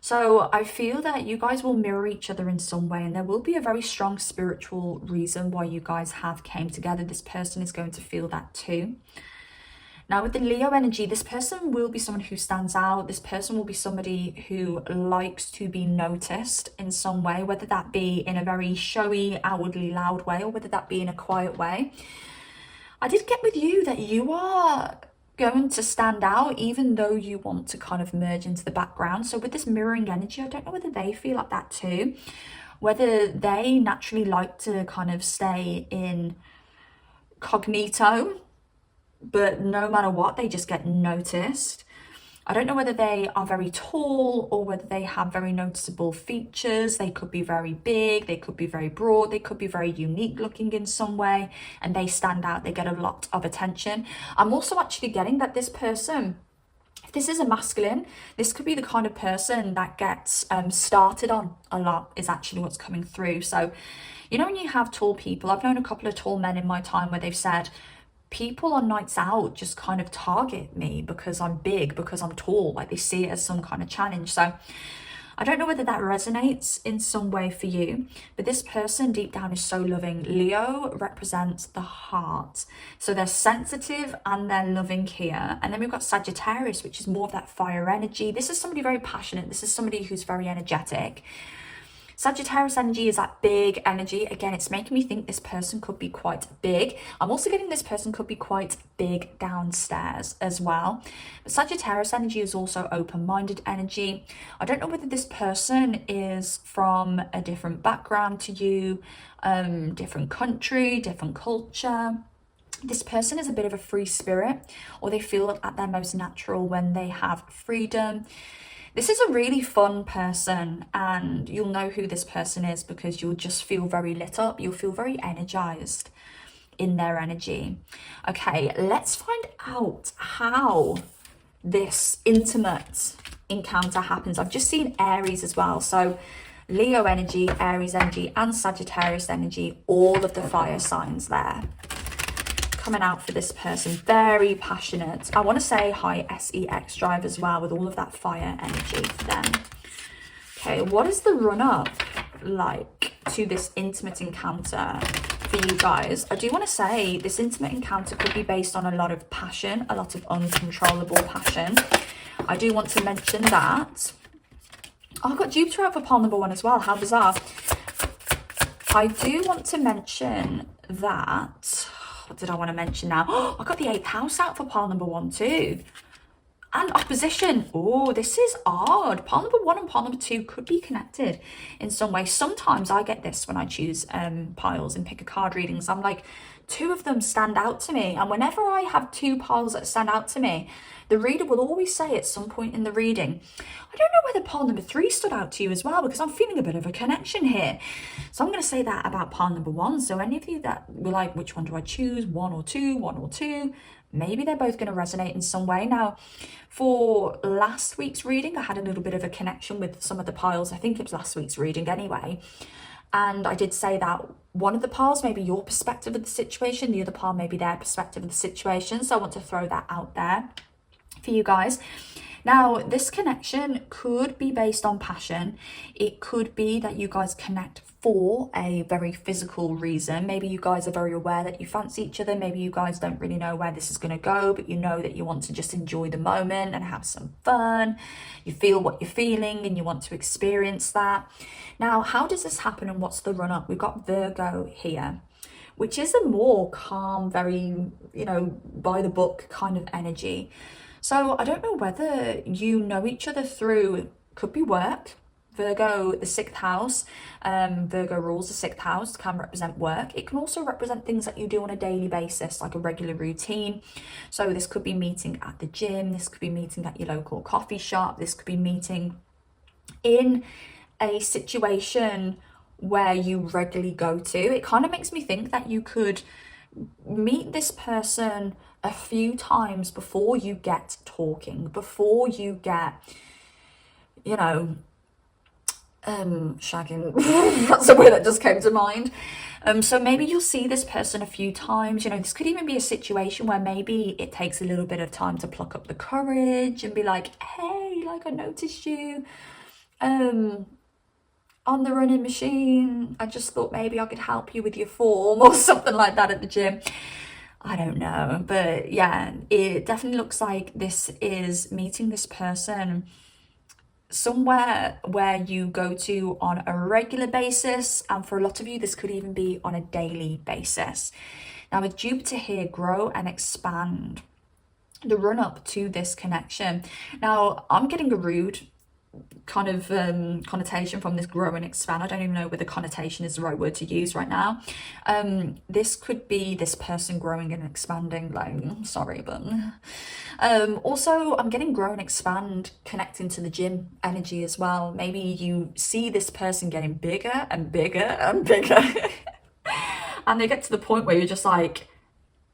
So I feel that you guys will mirror each other in some way, and there will be a very strong spiritual reason why you guys have came together. This person is going to feel that too. Now with the Leo energy, this person will be someone who stands out. This person will be somebody who likes to be noticed in some way, whether that be in a very showy, outwardly loud way, or whether that be in a quiet way. I did get with you that you are going to stand out even though you want to kind of merge into the background. So with this mirroring energy, I don't know whether they feel like that too, whether they naturally like to kind of stay incognito, but no matter what, they just get noticed. I don't know whether they are very tall or whether they have very noticeable features. They could be very big, they could be very broad, they could be very unique looking in some way, and they stand out, they get a lot of attention. I'm also actually getting that this person, if this is a masculine, this could be the kind of person that gets started on a lot, is actually what's coming through. So, you know, when you have tall people, I've known a couple of tall men in my time where they've said, people on nights out just kind of target me because I'm big, because I'm tall, like they see it as some kind of challenge. So I don't know whether that resonates in some way for you, but this person deep down is so loving. Leo represents the heart, so they're sensitive and they're loving here. And then we've got Sagittarius, which is more of that fire energy. This is somebody very passionate. This is somebody who's very energetic. Sagittarius energy is that big energy. Again, it's making me think this person could be quite big. I'm also getting this person could be quite big downstairs as well. But Sagittarius energy is also open-minded energy. I don't know whether this person is from a different background to you, different country, different culture. This person is a bit of a free spirit, or they feel at their most natural when they have freedom. This is a really fun person, and you'll know who this person is because you'll just feel very lit up. You'll feel very energized in their energy. Okay, let's find out how this intimate encounter happens. I've just seen Aries as well. So Leo energy, Aries energy, and Sagittarius energy, all of the fire signs there coming out for this person. Very passionate. I want to say high sex drive as well, with all of that fire energy for them. Okay, what is the run-up like to this intimate encounter for you guys? I do want to say this intimate encounter could be based on a lot of passion, a lot of uncontrollable passion. I do want to mention that. Oh, I've got Jupiter out for pile number 1 as well. How bizarre. I do want to mention that. What did I want to mention now? Oh, I got the 8th house out for pile number 1 too. And opposition. Oh, this is odd. Pile number 1 and pile number 2 could be connected in some way. Sometimes I get this when I choose piles and pick a card readings. I'm like, 2 of them stand out to me. And whenever I have 2 piles that stand out to me, the reader will always say at some point in the reading, I don't know whether pile number 3 stood out to you as well, because I'm feeling a bit of a connection here. So I'm going to say that about pile number 1. So any of you that were like, which one do I choose? 1 or 2, 1 or 2? Maybe they're both going to resonate in some way. Now, for last week's reading, I had a little bit of a connection with some of the piles. I think it was last week's reading anyway. And I did say that one of the piles may be your perspective of the situation, the other pile may be their perspective of the situation. So I want to throw that out there for you guys. Now, this connection could be based on passion. It could be that you guys connect for a very physical reason. Maybe you guys are very aware that you fancy each other. Maybe you guys don't really know where this is going to go, but you know that you want to just enjoy the moment and have some fun. You feel what you're feeling and you want to experience that. Now, how does this happen and what's the run up? We've got Virgo here, which is a more calm, very, you know, by the book kind of energy. So I don't know whether you know each other through, could be work. Virgo, the 6th house, Virgo rules the 6th house, can represent work. It can also represent things that you do on a daily basis, like a regular routine. So this could be meeting at the gym, this could be meeting at your local coffee shop, this could be meeting in a situation where you regularly go to. It kind of makes me think that you could meet this person a few times before you get talking, before you get, you know, shagging. That's the word that just came to mind. So maybe you'll see this person a few times. You know, this could even be a situation where maybe it takes a little bit of time to pluck up the courage and be like, hey, like, I noticed you. on the running machine. I just thought maybe I could help you with your form or something like that at the gym. I don't know, but yeah, it definitely looks like this is meeting this person somewhere where you go to on a regular basis, and for a lot of you this could even be on a daily basis. Now with Jupiter here, grow and expand, the run up to this connection. Now I'm getting a rude kind of connotation from this grow and expand. I don't even know whether connotation is the right word to use right now. This could be this person growing and expanding, like, sorry, but also I'm getting grow and expand connecting to the gym energy as well. Maybe you see this person getting bigger and bigger and bigger and they get to the point where you're just like,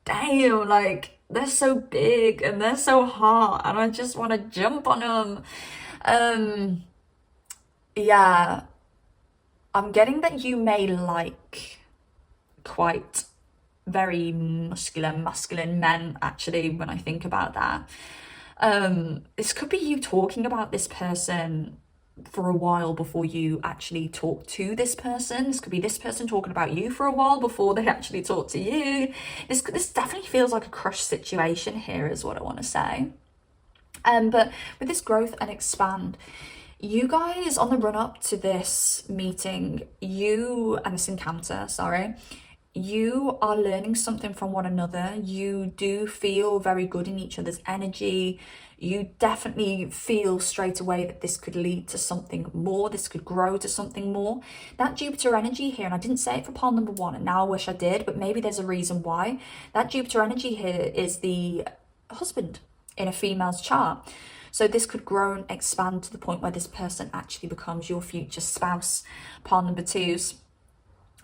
damn, like they're so big and they're so hot and I just want to jump on them. Yeah, I'm getting that you may like quite very muscular, masculine men, actually, when I think about that. This could be you talking about this person for a while before you actually talk to this person. This could be this person talking about you for a while before they actually talk to you. This definitely feels like a crush situation here, is what I want to say. But with this growth and expand, you guys on the run up to this meeting, this encounter, sorry, you are learning something from one another. You do feel very good in each other's energy. You definitely feel straight away that this could lead to something more. This could grow to something more. That Jupiter energy here, and I didn't say it for pile number one, and now I wish I did, but maybe there's a reason why. That Jupiter energy here is the husband in a female's chart. So this could grow and expand to the point where this person actually becomes your future spouse. Pile number twos.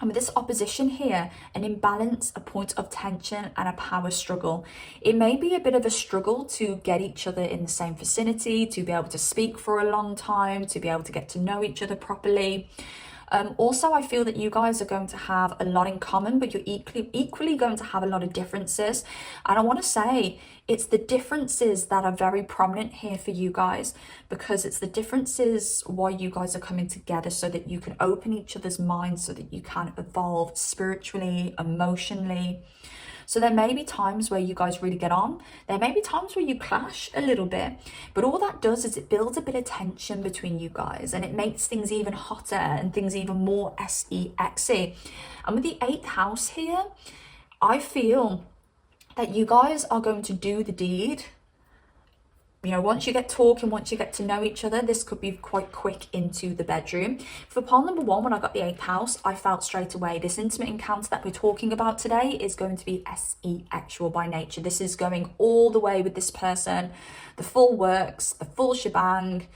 And with this opposition here, an imbalance, a point of tension and a power struggle. It may be a bit of a struggle to get each other in the same vicinity, to be able to speak for a long time, to be able to get to know each other properly. Also, I feel that you guys are going to have a lot in common, but you're equally going to have a lot of differences. And I want to say it's the differences that are very prominent here for you guys, because it's the differences why you guys are coming together, so that you can open each other's minds, so that you can evolve spiritually, emotionally. So there may be times where you guys really get on. There may be times where you clash a little bit. But all that does is it builds a bit of tension between you guys, and it makes things even hotter and things even more sexy. And with the 8th house here, I feel that you guys are going to do the deed. You know, once you get talking, once you get to know each other, this could be quite quick into the bedroom. For pile number one, when I got the 8th house, I felt straight away this intimate encounter that we're talking about today is going to be sexual by nature. This is going all the way with this person, the full works, the full shebang,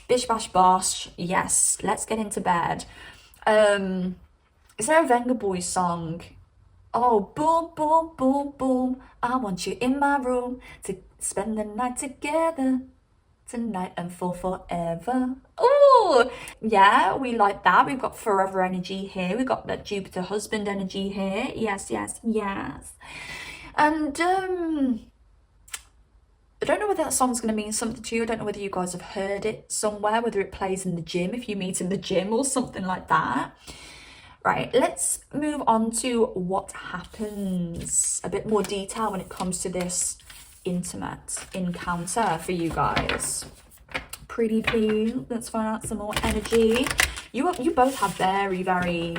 bish bash bosh. Yes, let's get into bed. Is there a Venga Boys song? Oh, boom, boom, boom, boom. I want you in my room to spend the night together, tonight and for forever. Oh, yeah, we like that. We've got forever energy here. We've got that Jupiter husband energy here. Yes, yes, yes. And I don't know whether that song's going to mean something to you. I don't know whether you guys have heard it somewhere, whether it plays in the gym, if you meet in the gym or something like that. Right, let's move on to what happens. A bit more detail when it comes to this intimate encounter for you guys. Pretty please, let's find out some more energy. You both have very, very,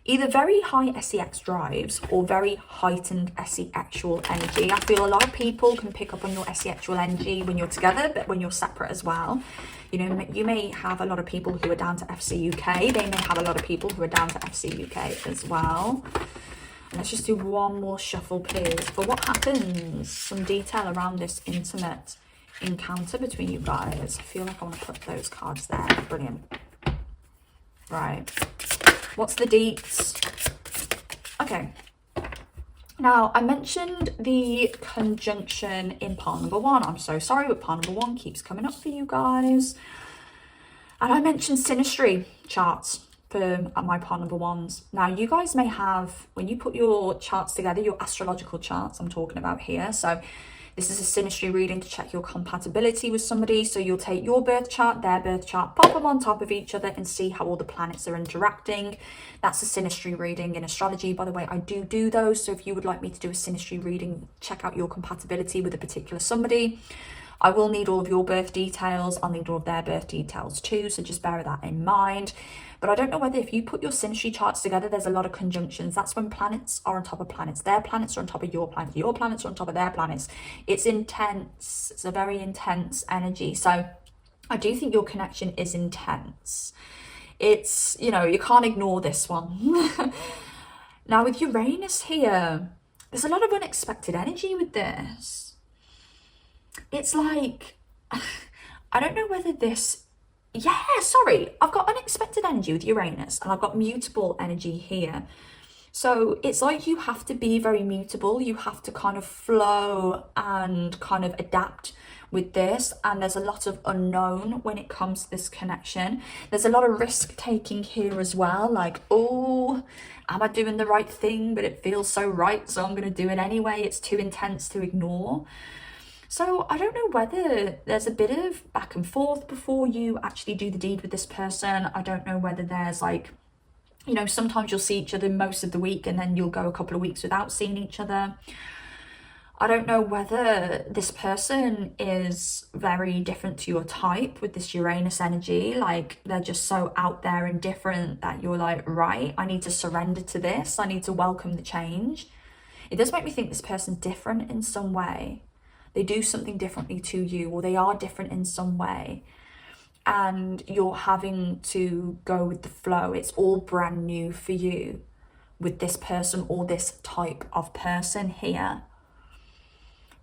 either very high SEX drives or very heightened SEXual energy. I feel a lot of people can pick up on your SEXual energy when you're together, but when you're separate as well. You know, you may have a lot of people who are down to FC UK. They may have a lot of people who are down to FC UK as well. Let's just do one more shuffle, please. For what happens, some detail around this intimate encounter between you guys. I feel like I want to put those cards there. Brilliant. Right. What's the deets? Okay. Now, I mentioned the conjunction in pile number one. I'm so sorry, but pile number one keeps coming up for you guys. And I mentioned synastry charts for my pile number ones. Now, you guys may have, when you put your charts together, your astrological charts I'm talking about here. So This is a synastry reading to check your compatibility with somebody. So you'll take your birth chart, their birth chart, pop them on top of each other and see how all the planets are interacting. That's a synastry reading in astrology. By the way, I do those. So if you would like me to do a synastry reading, check out your compatibility with a particular somebody. I will need all of your birth details. I'll need all of their birth details too. So just bear that in mind. But I don't know whether if you put your synastry charts together, there's a lot of conjunctions. That's when planets are on top of planets. Their planets are on top of your planets. Your planets are on top of their planets. It's intense. It's a very intense energy. So I do think your connection is intense. It's, you know, you can't ignore this one. Now with Uranus here, there's a lot of unexpected energy with this. It's like, I don't know whether this, yeah, sorry, I've got unexpected energy with Uranus and I've got mutable energy here. So it's like you have to be very mutable. You have to kind of flow and kind of adapt with this. And there's a lot of unknown when it comes to this connection. There's a lot of risk taking here as well. Like, oh, am I doing the right thing? But it feels so right, so I'm going to do it anyway. It's too intense to ignore. So I don't know whether there's a bit of back and forth before you actually do the deed with this person. I don't know whether there's like, you know, sometimes you'll see each other most of the week and then you'll go a couple of weeks without seeing each other. I don't know whether this person is very different to your type with this Uranus energy. Like they're just so out there and different that you're like, right, I need to surrender to this. I need to welcome the change. It does make me think this person's different in some way. They do something differently to you, or they are different in some way. And you're having to go with the flow. It's all brand new for you with this person or this type of person here.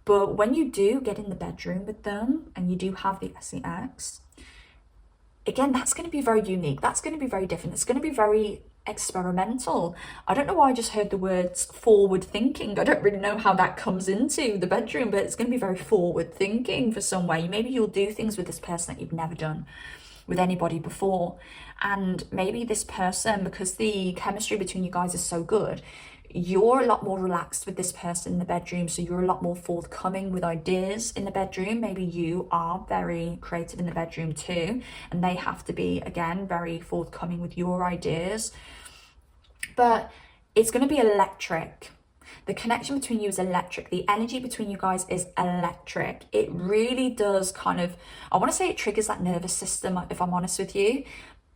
But when you do get in the bedroom with them and you do have the sex, again, that's going to be very unique. That's going to be very different. It's going to be very experimental. I don't know why I just heard the words forward thinking. I don't really know how that comes into the bedroom, but it's going to be very forward thinking for some way. Maybe you'll do things with this person that you've never done with anybody before. And maybe this person, because the chemistry between you guys is so good, you're a lot more relaxed with this person in the bedroom, so you're a lot more forthcoming with ideas in the bedroom. Maybe you are very creative in the bedroom too, and they have to be, again, very forthcoming with your ideas. But it's going to be electric. The connection between you is electric. The energy between you guys is electric. It really does kind of, I want to say it triggers that nervous system, if I'm honest with you,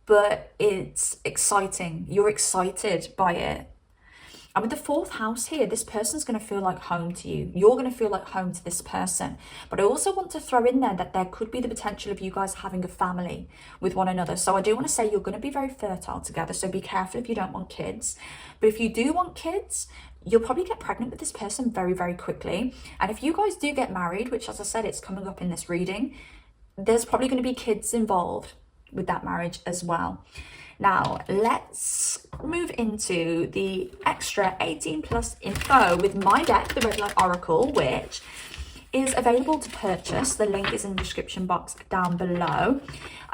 but it's exciting. You're excited by it. And with the fourth house here, this person's going to feel like home to you. You're going to feel like home to this person. But I also want to throw in there that there could be the potential of you guys having a family with one another. So I do want to say you're going to be very fertile together. So be careful if you don't want kids. But if you do want kids, you'll probably get pregnant with this person very, very quickly. And if you guys do get married, which as I said, it's coming up in this reading, there's probably going to be kids involved with that marriage as well. Now, let's move into the extra 18 plus info with my deck, the Red Light Oracle, which is available to purchase. The link is in the description box down below.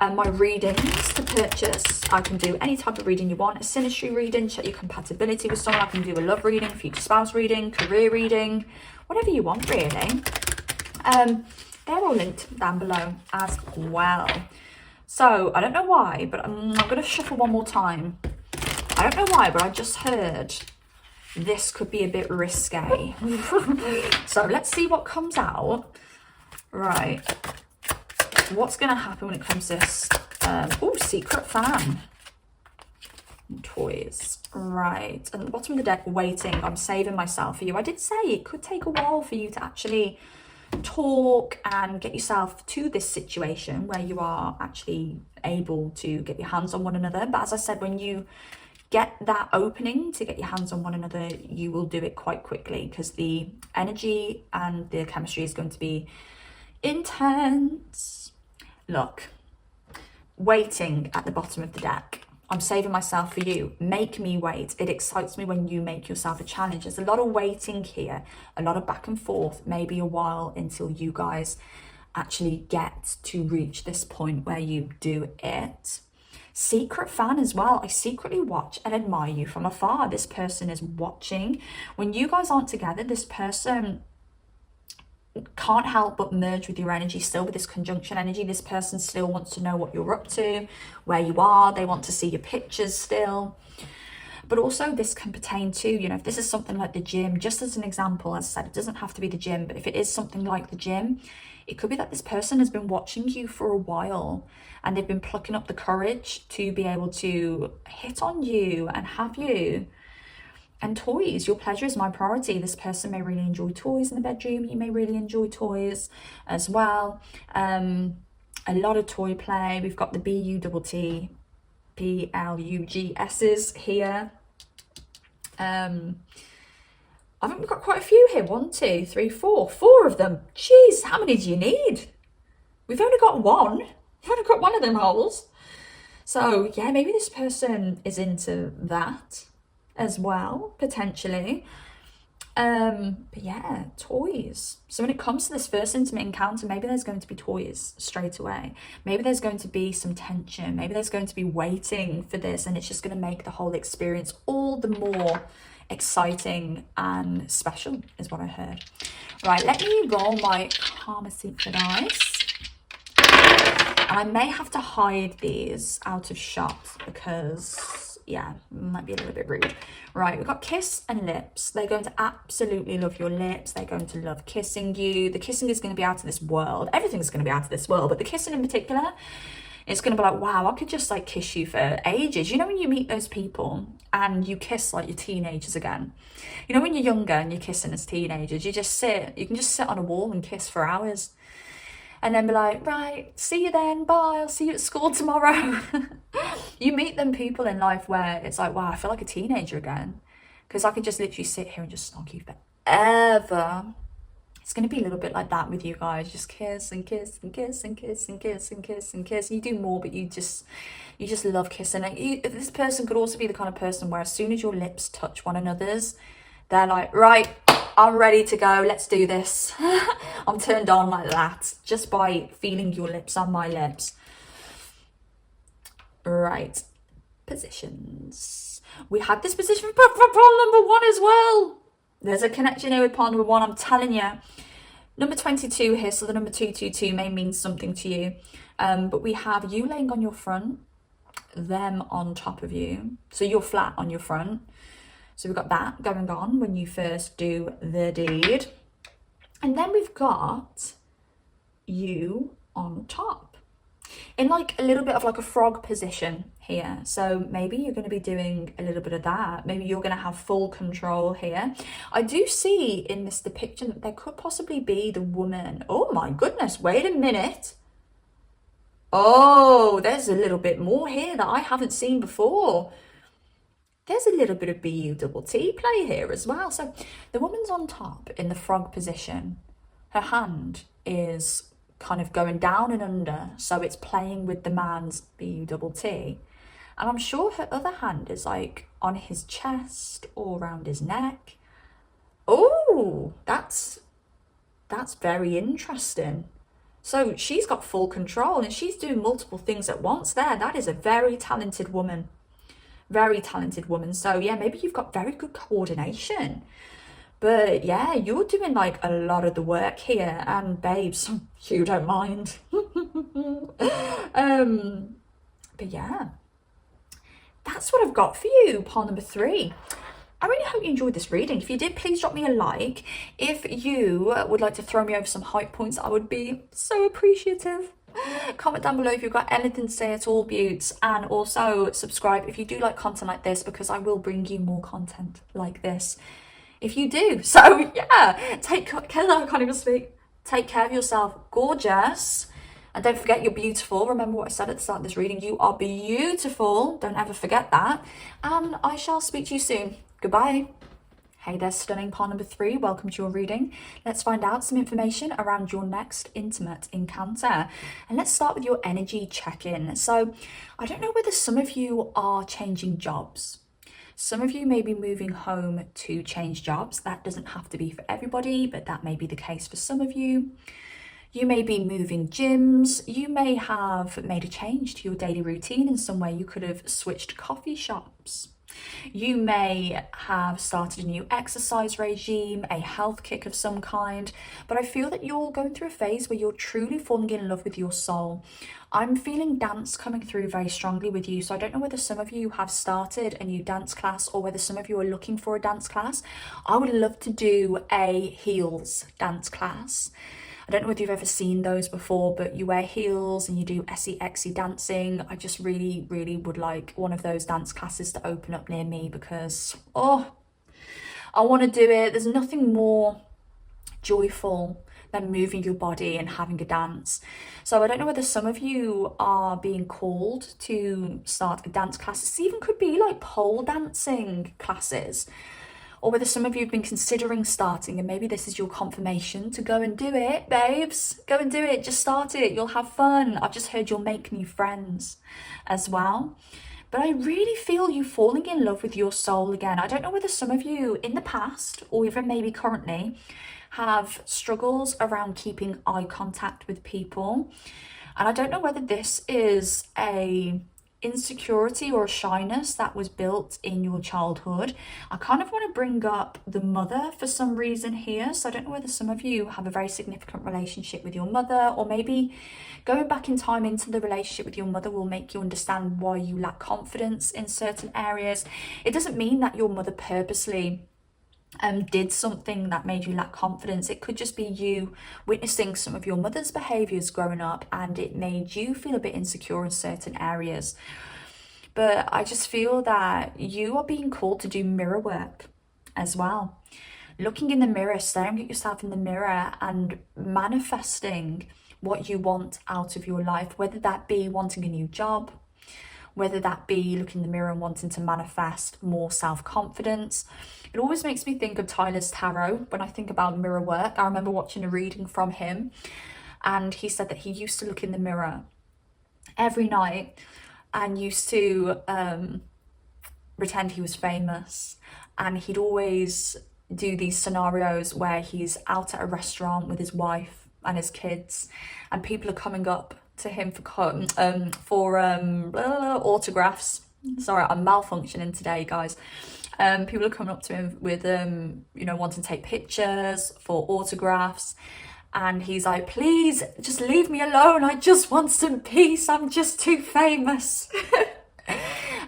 My readings to purchase, I can do any type of reading you want. A synastry reading, check your compatibility with someone. I can do a love reading, future spouse reading, career reading, whatever you want really. They're all linked down below as well. So, I don't know why, but I'm going to shuffle one more time. I don't know why, but I just heard this could be a bit risque. So, let's see what comes out. Right. What's going to happen when it comes to this? Oh, secret fan. Toys. Right. And at the bottom of the deck, waiting. I'm saving myself for you. I did say it could take a while for you to actually talk and get yourself to this situation where you are actually able to get your hands on one another. But as I said, when you get that opening to get your hands on one another, you will do it quite quickly because the energy and the chemistry is going to be intense. Look, waiting at the bottom of the deck. I'm saving myself for you. Make me wait. It excites me when you make yourself a challenge. There's a lot of waiting here, a lot of back and forth, maybe a while until you guys actually get to reach this point where you do it. Secret fan as well. I secretly watch and admire you from afar. This person is watching. When you guys aren't together, this person can't help but merge with your energy still, with this conjunction energy. This person still wants to know what you're up to, where you are. They want to see your pictures still. But also this can pertain to, you know, if this is something like the gym, just as an example, as I said, it doesn't have to be the gym, but if it is something like the gym, it could be that this person has been watching you for a while and they've been plucking up the courage to be able to hit on you and have you. And toys, your pleasure is my priority. This person may really enjoy toys in the bedroom. You may really enjoy toys as well. A lot of toy play. We've got the BUTTPLUGS's here. I think we've got quite a few here. 1, 2, 3, 4. 4 of them. Jeez, how many do you need? We've only got one. We've only got one of them holes. So yeah, maybe this person is into that as well, potentially. But yeah, toys. So when it comes to this first intimate encounter, maybe there's going to be toys straight away. Maybe there's going to be some tension. Maybe there's going to be waiting for this, and it's just going to make the whole experience all the more exciting and special, is what I heard. Right, let me roll my Karma Secret dice. And I may have to hide these out of shot because, yeah, it might be a little bit rude. Right, we've got kiss and lips. They're going to absolutely love your lips. They're going to love kissing you. The kissing is going to be out of this world. Everything's going to be out of this world, but the kissing in particular, it's going to be like, wow, I could just like kiss you for ages. You know when you meet those people and you kiss like your teenagers again? You know when you're younger and you're kissing as teenagers, you can just sit on a wall and kiss for hours. And then be like, right, see you then, bye, I'll see you at school tomorrow. You meet them people in life where it's like, wow, I feel like a teenager again. Because I could just literally sit here and just snog you forever. It's going to be a little bit like that with you guys. Just kiss and kiss and kiss and kiss and kiss and kiss and kiss. You do more, but you just love kissing. And this person could also be the kind of person where as soon as your lips touch one another's, they're like, right, I'm ready to go. Let's do this. I'm turned on like that just by feeling your lips on my lips. Right. Positions. We had this position for pole number 1 as well. There's a connection here with pole number 1. I'm telling you. Number 22 here. So the number 222 may mean something to you. But we have you laying on your front. Them on top of you. So you're flat on your front. So we've got that going on when you first do the deed. And then we've got you on top in like a little bit of like a frog position here. So maybe you're going to be doing a little bit of that. Maybe you're going to have full control here. I do see in this depiction that there could possibly be the woman. Oh my goodness, wait a minute. Oh, there's a little bit more here that I haven't seen before. There's a little bit of BUTT play here as well. So the woman's on top in the frog position. Her hand is kind of going down and under. So it's playing with the man's BUTT. And I'm sure her other hand is like on his chest or around his neck. Oh, that's very interesting. So she's got full control and she's doing multiple things at once there. That is a very talented woman. Very talented woman. So yeah, maybe you've got very good coordination, but yeah, you're doing like a lot of the work here, and babes, you don't mind. But yeah, that's what I've got for you, pile number 3. I really hope you enjoyed this reading. If you did, please drop me a like. If you would like to throw me over some hype points, I would be so appreciative. Comment down below if you've got anything to say at all, beauts, and also subscribe if you do like content like this, because I will bring you more content like this if you do. So yeah, take care. I can't even speak. Take care of yourself, gorgeous, and don't forget you're beautiful. Remember what I said at the start of this reading, you are beautiful. Don't ever forget that, and I shall speak to you soon. Goodbye. Hey there, stunning pile number 3. Welcome to your reading. Let's find out some information around your next intimate encounter. And let's start with your energy check-in. So I don't know whether some of you are changing jobs. Some of you may be moving home to change jobs. That doesn't have to be for everybody, but that may be the case for some of you. You may be moving gyms. You may have made a change to your daily routine in some way. You could have switched coffee shops. You may have started a new exercise regime, a health kick of some kind, but I feel that you're going through a phase where you're truly falling in love with your soul. I'm feeling dance coming through very strongly with you, so I don't know whether some of you have started a new dance class or whether some of you are looking for a dance class. I would love to do a heels dance class. I don't know whether you've ever seen those before, but you wear heels and you do SE dancing. I just really, really would like one of those dance classes to open up near me because, oh, I want to do it. There's nothing more joyful than moving your body and having a dance. So I don't know whether some of you are being called to start a dance class. This even could be like pole dancing classes, or whether some of you have been considering starting and maybe this is your confirmation to go and do it, babes. Go and do it, just start it, you'll have fun. I've just heard you'll make new friends as well. But I really feel you falling in love with your soul again. I don't know whether some of you in the past, or even maybe currently, have struggles around keeping eye contact with people. And I don't know whether this is a insecurity or a shyness that was built in your childhood. I kind of want to bring up the mother for some reason here. So I don't know whether some of you have a very significant relationship with your mother, or maybe going back in time into the relationship with your mother will make you understand why you lack confidence in certain areas. It doesn't mean that your mother purposely did something that made you lack confidence. It could just be you witnessing some of your mother's behaviors growing up and it made you feel a bit insecure in certain areas. But I just feel that you are being called to do mirror work as well. Looking in the mirror, staring at yourself in the mirror and manifesting what you want out of your life, whether that be wanting a new job, whether that be looking in the mirror and wanting to manifest more self-confidence. It always makes me think of Tyler's tarot when I think about mirror work. I remember watching a reading from him and he said that he used to look in the mirror every night and used to pretend he was famous, and he'd always do these scenarios where he's out at a restaurant with his wife and his kids and people are coming up to him for autographs. Sorry, I'm malfunctioning today, guys. People are coming up to him with wanting to take pictures for autographs, and he's like, please just leave me alone, I just want some peace, I'm just too famous.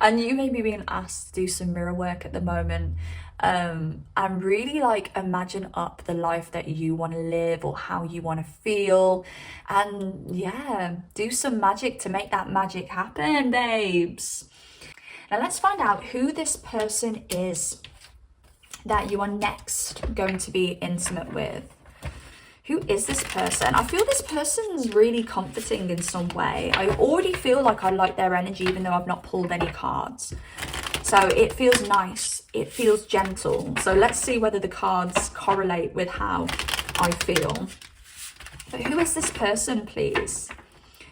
And you may be being asked to do some mirror work at the moment, and really like imagine up the life that you want to live or how you want to feel, and yeah, do some magic to make that magic happen, babes. Now let's find out who this person is that you are next going to be intimate with. Who is this person? I feel this person's really comforting in some way. I already feel like I like their energy even though I've not pulled any cards. So it feels nice, it feels gentle. So let's see whether the cards correlate with how I feel. But who is this person, please,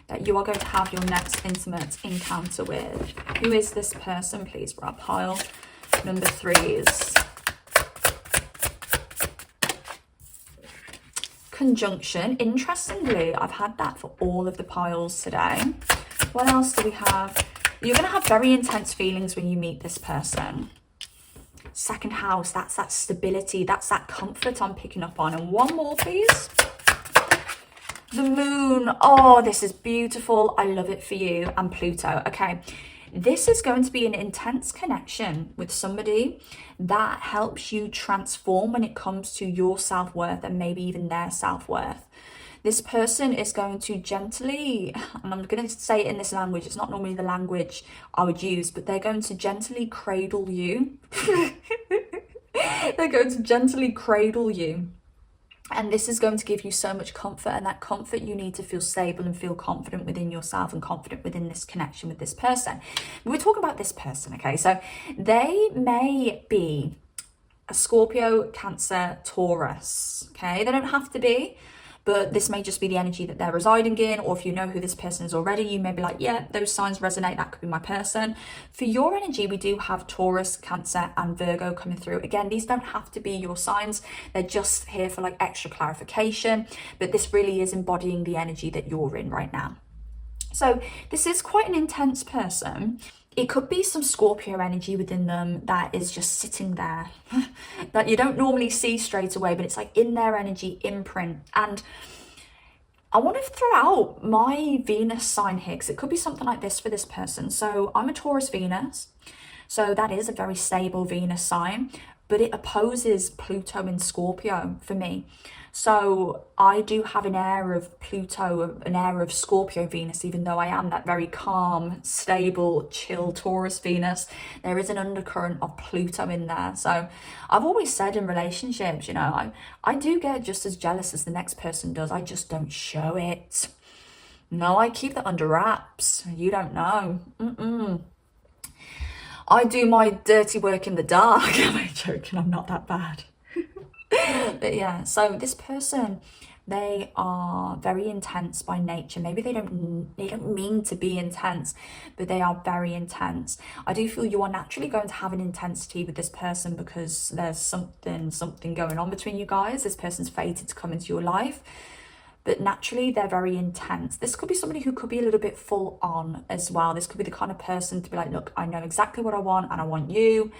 that you are going to have your next intimate encounter with? Who is this person, please, for our pile number 3s? Conjunction. Interestingly, I've had that for all of the piles today. What else do we have? You're going to have very intense feelings when you meet this person. Second house, that's that stability, that's that comfort I'm picking up on. And one more, please. The moon. Oh, this is beautiful. I love it for you. And Pluto. Okay. This is going to be an intense connection with somebody that helps you transform when it comes to your self-worth and maybe even their self-worth. This person is going to gently, and I'm going to say it in this language, it's not normally the language I would use, but they're going to gently cradle you. They're going to gently cradle you. And this is going to give you so much comfort, and that comfort you need to feel stable and feel confident within yourself and confident within this connection with this person. We're talking about this person, okay? So they may be a Scorpio, Cancer, Taurus, okay? They don't have to be, but this may just be the energy that they're residing in, or if you know who this person is already, you may be like, yeah, those signs resonate, that could be my person. For your energy, we do have Taurus, Cancer, and Virgo coming through. Again, these don't have to be your signs, they're just here for like extra clarification, but this really is embodying the energy that you're in right now. So this is quite an intense person. it could be some Scorpio energy within them that is just sitting there that you don't normally see straight away, but it's like in their energy imprint. And I want to throw out my Venus sign here because it could be something like this for this person. So I'm a Taurus Venus, so that is a very stable Venus sign, but it opposes Pluto in Scorpio for me. So I do have an air of Pluto, an air of Scorpio Venus, even though I am that very calm, stable, chill Taurus Venus. There is an undercurrent of Pluto in there. So I've always said in relationships, you know, I do get just as jealous as the next person does. I just don't show it. No, I keep that under wraps. You don't know. I do my dirty work in the dark. I'm joking, I'm not that bad. But yeah, so this person, they are very intense by nature. Maybe they don't mean to be intense, but they are very intense. I do feel you are naturally going to have an intensity with this person because there's something going on between you guys. This person's fated to come into your life, but naturally they're very intense. This could be somebody who could be a little bit full on as well. This could be the kind of person to be like, look, I know exactly what I want and I want you.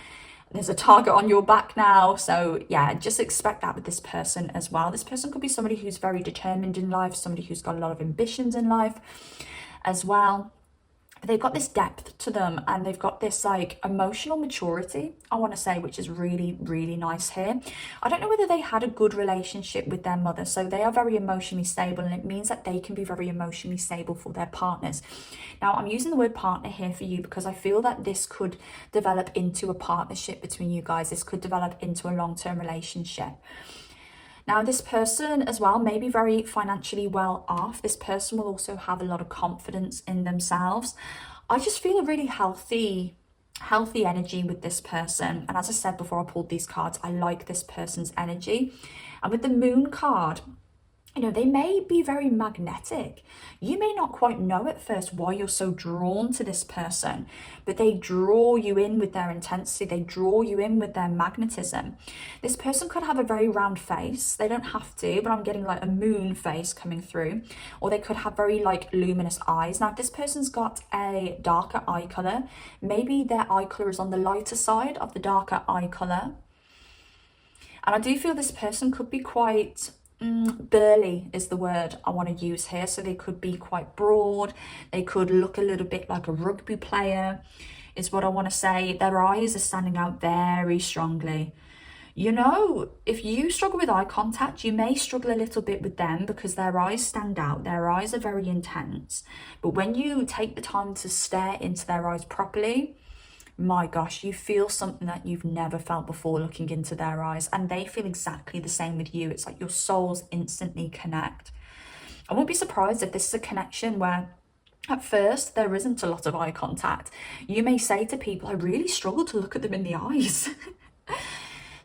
There's a target on your back now. So yeah, just expect that with this person as well. This person could be somebody who's very determined in life, somebody who's got a lot of ambitions in life as well. They've got this depth to them and they've got this like emotional maturity, I want to say, which is really, really nice here. I don't know whether they had a good relationship with their mother. So they are very emotionally stable, and it means that they can be very emotionally stable for their partners. Now, I'm using the word partner here for you because I feel that this could develop into a partnership between you guys. This could develop into a long-term relationship. Now, this person as well may be very financially well off. This person will also have a lot of confidence in themselves. I just feel a really healthy energy with this person. And as I said before I pulled these cards, I like this person's energy. And with the Moon card, you know, they may be very magnetic. You may not quite know at first why you're so drawn to this person, but they draw you in with their intensity. They draw you in with their magnetism. This person could have a very round face. They don't have to, but I'm getting like a moon face coming through. Or they could have very like luminous eyes. Now, if this person's got a darker eye color, maybe their eye color is on the lighter side of the darker eye color. And I do feel this person could be quite burly is the word I want to use here. So they could be quite broad. They could look a little bit like a rugby player is what I want to say. Their eyes are standing out very strongly. You know, if you struggle with eye contact, you may struggle a little bit with them because their eyes stand out. Their eyes are very intense. But when you take the time to stare into their eyes properly, my gosh, you feel something that you've never felt before looking into their eyes, and they feel exactly the same with you. It's like your souls instantly connect. I won't be surprised if this is a connection where at first there isn't a lot of eye contact. You may say to people, I really struggle to look at them in the eyes.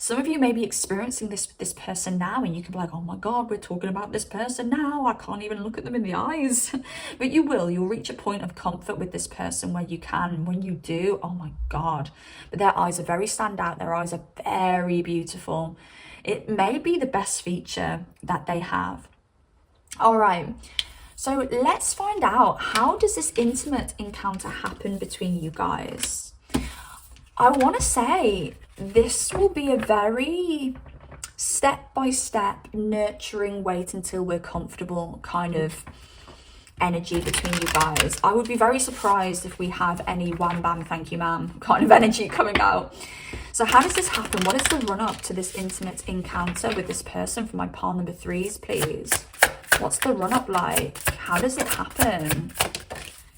Some of you may be experiencing this with this person now, and you can be like, oh my God, we're talking about this person now. I can't even look at them in the eyes. But you will. You'll reach a point of comfort with this person where you can. When you do, oh my God. But their eyes are very standout. Their eyes are very beautiful. It may be the best feature that they have. All right. So let's find out, how does this intimate encounter happen between you guys? I want to say this will be a very step-by-step, nurturing, wait until we're comfortable kind of energy between you guys. I would be very surprised if we have any wham bam thank you ma'am kind of energy coming out. So how does this happen? What is the run-up to this intimate encounter with this person? For my pile number 3s, please. What's the run-up like? How does it happen?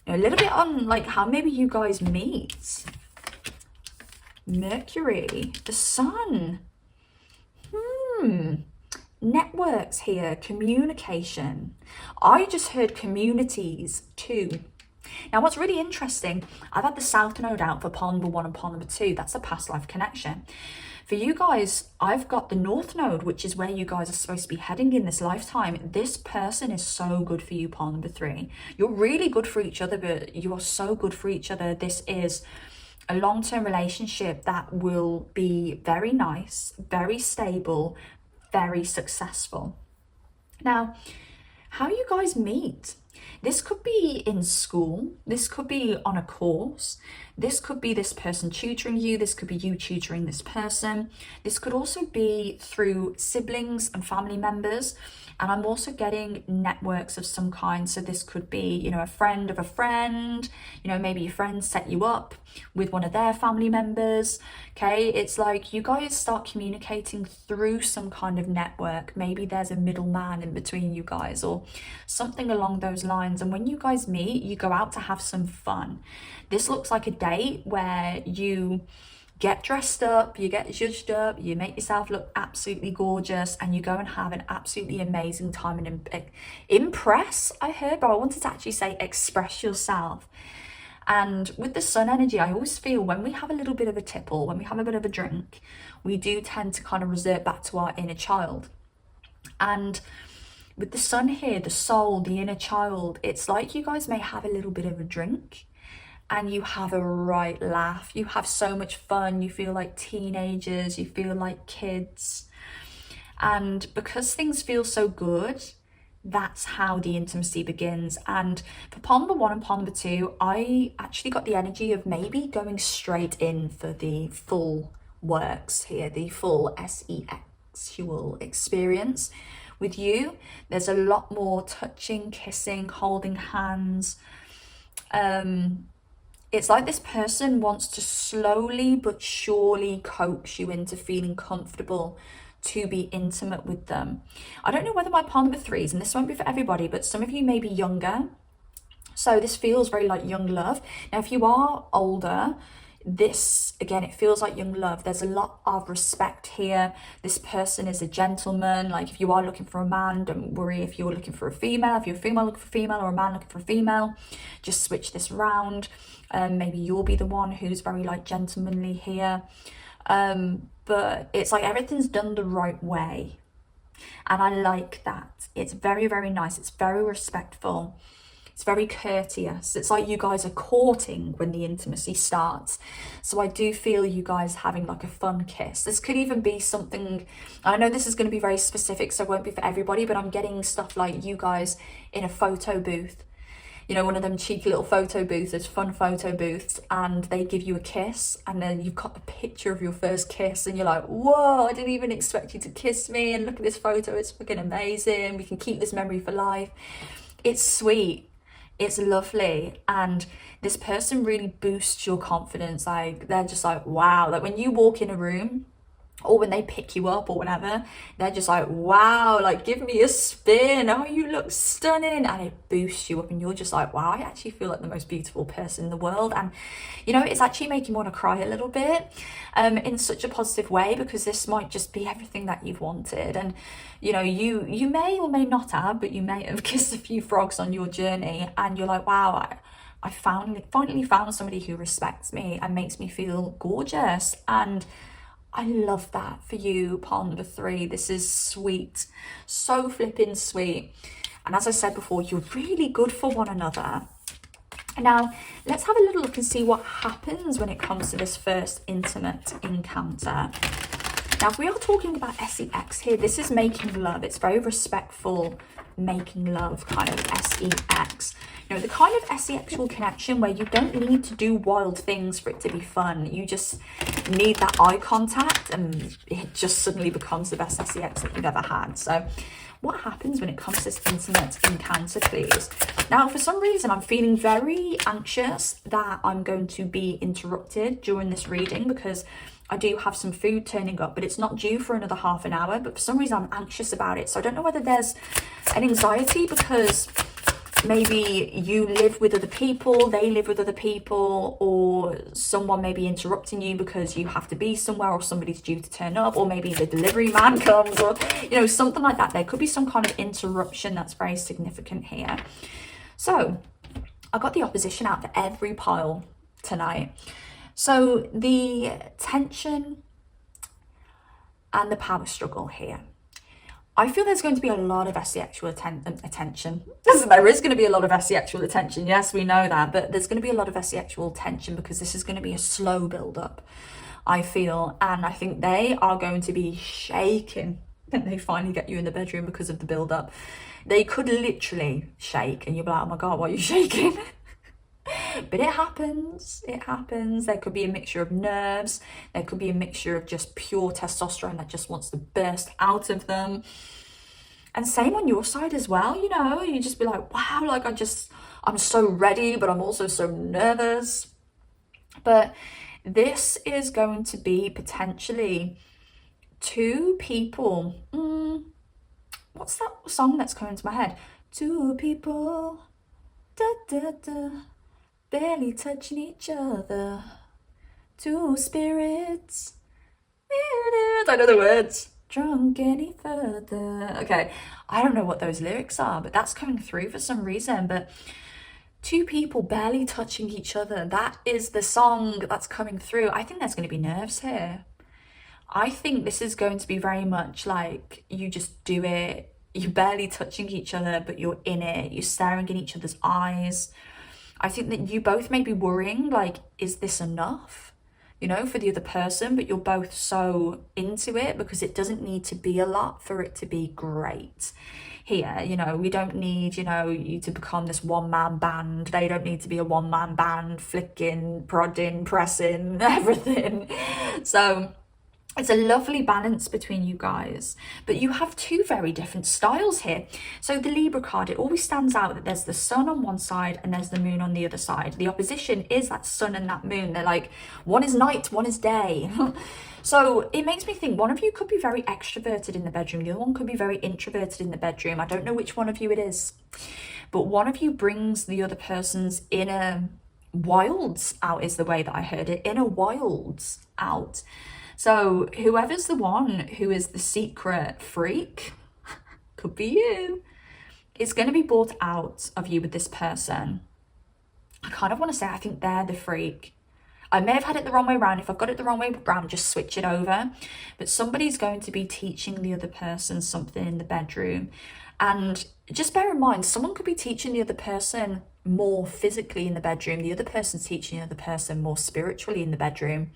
You know, a little bit on like how maybe you guys meet. Mercury, the sun, networks here, communication. I just heard communities too. Now, what's really interesting, I've had the South Node out for pile number 1 and pile number 2. That's a past life connection. For you guys, I've got the North Node, which is where you guys are supposed to be heading in this lifetime. This person is so good for you, pile number 3. You're really good for each other, but you are so good for each other. This is a long-term relationship that will be very nice, very stable, very successful. Now, how you guys meet? This could be in school. This could be on a course. This could be this person tutoring you. This could be you tutoring this person. This could also be through siblings and family members. And I'm also getting networks of some kind. So this could be, you know, a friend of a friend, you know, maybe your friends set you up with one of their family members. Okay, it's like you guys start communicating through some kind of network. Maybe there's a middleman in between you guys or something along those lines. And when you guys meet, you go out to have some fun. This looks like a date where you get dressed up, you get zhuzhed up, you make yourself look absolutely gorgeous, and you go and have an absolutely amazing time and impress, I heard, but I wanted to actually say express yourself. And with the sun energy, I always feel when we have a little bit of a tipple, when we have a bit of a drink, we do tend to kind of revert back to our inner child. And with the sun here, the soul, the inner child, it's like you guys may have a little bit of a drink and you have a right laugh. You have so much fun. You feel like teenagers. You feel like kids. And because things feel so good, that's how the intimacy begins. And for pond number 1 and pond number 2, I actually got the energy of maybe going straight in for the full works here, the full sexual experience. With you, there's a lot more touching, kissing, holding hands. It's like this person wants to slowly but surely coax you into feeling comfortable to be intimate with them. I don't know whether my pond number 3s, and this won't be for everybody, but some of you may be younger. So this feels very like young love. Now, if you are older, this, again, it feels like young love. There's a lot of respect here. This person is a gentleman. Like if you are looking for a man, don't worry if you're looking for a female. If you're a female looking for a female or a man looking for a female, just switch this around. Maybe you'll be the one who's very like gentlemanly here. But it's like everything's done the right way. And I like that. It's very, very nice. It's very respectful. It's very courteous. It's like you guys are courting when the intimacy starts. So I do feel you guys having like a fun kiss. This could even be something, I know this is going to be very specific, so it won't be for everybody, but I'm getting stuff like you guys in a photo booth. You know, one of them cheeky little photo booths, there's fun photo booths, and they give you a kiss, and then you've got the picture of your first kiss, and you're like, whoa, I didn't even expect you to kiss me, and look at this photo, it's fucking amazing. We can keep this memory for life. It's sweet. It's lovely, and this person really boosts your confidence. Like they're just like, wow. Like when you walk in a room or when they pick you up or whatever, they're just like, wow, like give me a spin. Oh, you look stunning. And it boosts you up and you're just like, wow, I actually feel like the most beautiful person in the world. And you know, it's actually making me want to cry a little bit in such a positive way, because this might just be everything that you've wanted. And you know, you may or may not have, but you may have kissed a few frogs on your journey and you're like, wow, I finally found somebody who respects me and makes me feel gorgeous. And I love that for you, pond number 3. This is sweet, so flipping sweet. And as I said before, you're really good for one another. Now, let's have a little look and see what happens when it comes to this first intimate encounter. Now, if we are talking about sex here, this is making love. It's very respectful, making love kind of sex. You know, the kind of asexual connection where you don't need to do wild things for it to be fun. You just need that eye contact and it just suddenly becomes the best sex that you've ever had. So what happens when it comes to this intimate encounter, please? Now, for some reason, I'm feeling very anxious that I'm going to be interrupted during this reading, because I do have some food turning up, but it's not due for another half an hour. But for some reason, I'm anxious about it. So I don't know whether there's an anxiety because maybe you live with other people, they live with other people, or someone may be interrupting you because you have to be somewhere, or somebody's due to turn up, or maybe the delivery man comes, or, you know, something like that. There could be some kind of interruption that's very significant here. So I got the opposition out for every pile tonight. So the tension and the power struggle here. I feel there's going to be a lot of asexual attention. There is going to be a lot of asexual attention. Yes, we know that. But there's going to be a lot of asexual tension because this is going to be a slow build-up, I feel. And I think they are going to be shaking when they finally get you in the bedroom because of the build-up. They could literally shake and you'll be like, oh my God, why are you shaking? But it happens. It happens. There could be a mixture of nerves. There could be a mixture of just pure testosterone that just wants to burst out of them. And same on your side as well, you know, you just be like, wow, like I'm so ready, but I'm also so nervous. But this is going to be potentially two people. What's that song that's coming to my head? Two people, da, da, da, barely touching each other. Two spirits, I know the words. Drunk any further. Okay, I don't know what those lyrics are, but that's coming through for some reason. But two people barely touching each other, that is the song that's coming through. I think there's going to be nerves here. I think this is going to be very much like you just do it, you're barely touching each other, but you're in it, you're staring in each other's eyes. I think that you both may be worrying, like, is this enough? You know, for the other person, but you're both so into it because it doesn't need to be a lot for it to be great. Here, you know, we don't need, you know, you to become this one-man band. They don't need to be a one-man band, flicking, prodding, pressing, everything. So it's a lovely balance between you guys, but you have two very different styles here. So the Libra card, it always stands out that there's the sun on one side and there's the moon on the other side. The opposition is that sun and that moon. They're like, one is night, one is day. So it makes me think one of you could be very extroverted in the bedroom. The other one could be very introverted in the bedroom. I don't know which one of you it is, but one of you brings the other person's inner wilds out, is the way that I heard it. Inner wilds out. So whoever's the one who is the secret freak, could be you, is going to be brought out of you with this person. I kind of want to say I think they're the freak. I may have had it the wrong way around. If I've got it the wrong way around, just switch it over. But somebody's going to be teaching the other person something in the bedroom. And just bear in mind, someone could be teaching the other person more physically in the bedroom. The other person's teaching the other person more spiritually in the bedroom.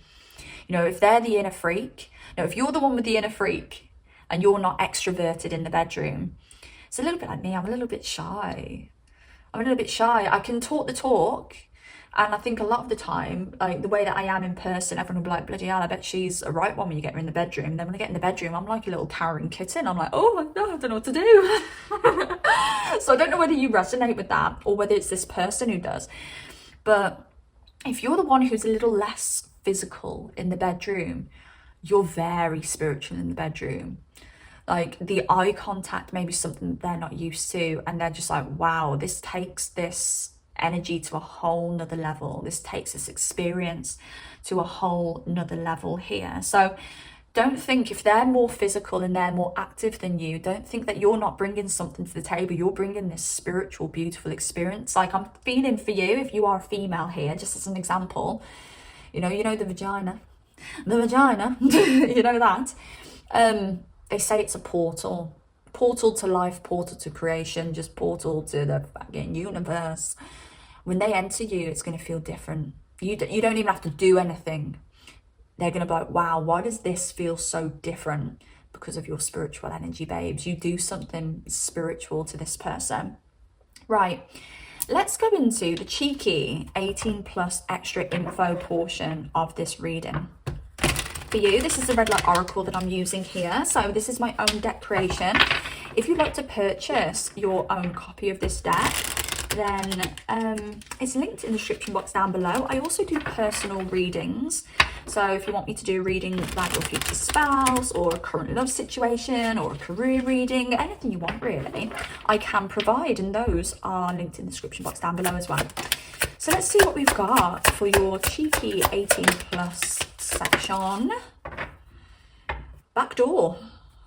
You know, if they're the inner freak, now if you're the one with the inner freak and you're not extroverted in the bedroom, it's a little bit like me. I'm a little bit shy. I can talk the talk. And I think a lot of the time, like the way that I am in person, everyone will be like, bloody hell, I bet she's a right one when you get her in the bedroom. And then when I get in the bedroom, I'm like a little cowering kitten. I'm like, oh my God, I don't know what to do. So I don't know whether you resonate with that or whether it's this person who does. But if you're the one who's a little less physical in the bedroom, you're very spiritual in the bedroom. Like the eye contact may be something that they're not used to, and they're just like, wow, this takes this energy to a whole nother level. This takes this experience to a whole nother level here. So don't think, if they're more physical and they're more active than you, don't think that you're not bringing something to the table. You're bringing this spiritual, beautiful experience. Like I'm feeling for you, if you are a female here, just as an example, you know the vagina, you know that. They say it's a portal to life, portal to creation, just portal to the fucking universe. When they enter you, it's going to feel different. You don't even have to do anything. They're going to be like, wow, why does this feel so different? Because of your spiritual energy, babes. You do something spiritual to this person. Right. Let's go into the cheeky 18 plus extra info portion of this reading. For you, this is the red light oracle that I'm using here. So this is my own deck creation. If you'd like to purchase your own copy of this deck, then it's linked in the description box down below. I also do personal readings. So if you want me to do a reading about your future spouse or a current love situation or a career reading, anything you want really, I can provide, and those are linked in the description box down below as well. So let's see what we've got for your cheeky 18 plus section. Back door.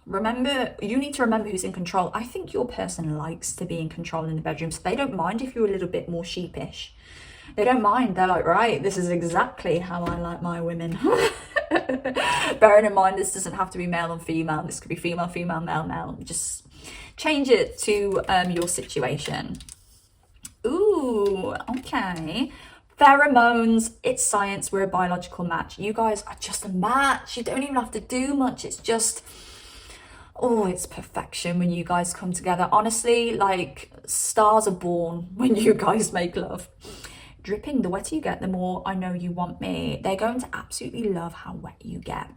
Remember, you need to remember who's in control. I think your person likes to be in control in the bedroom, so they don't mind if you're a little bit more sheepish. They don't mind. They're like, right, this is exactly how I like my women. Bearing in mind, this doesn't have to be male and female. This could be female, female, male, male. Just change it to your situation. Ooh, okay. Pheromones, it's science. We're a biological match. You guys are just a match. You don't even have to do much. It's just, oh, it's perfection when you guys come together. Honestly, like stars are born when you guys make love. dripping. The wetter you get, the more I know you want me. They're going to absolutely love how wet you get,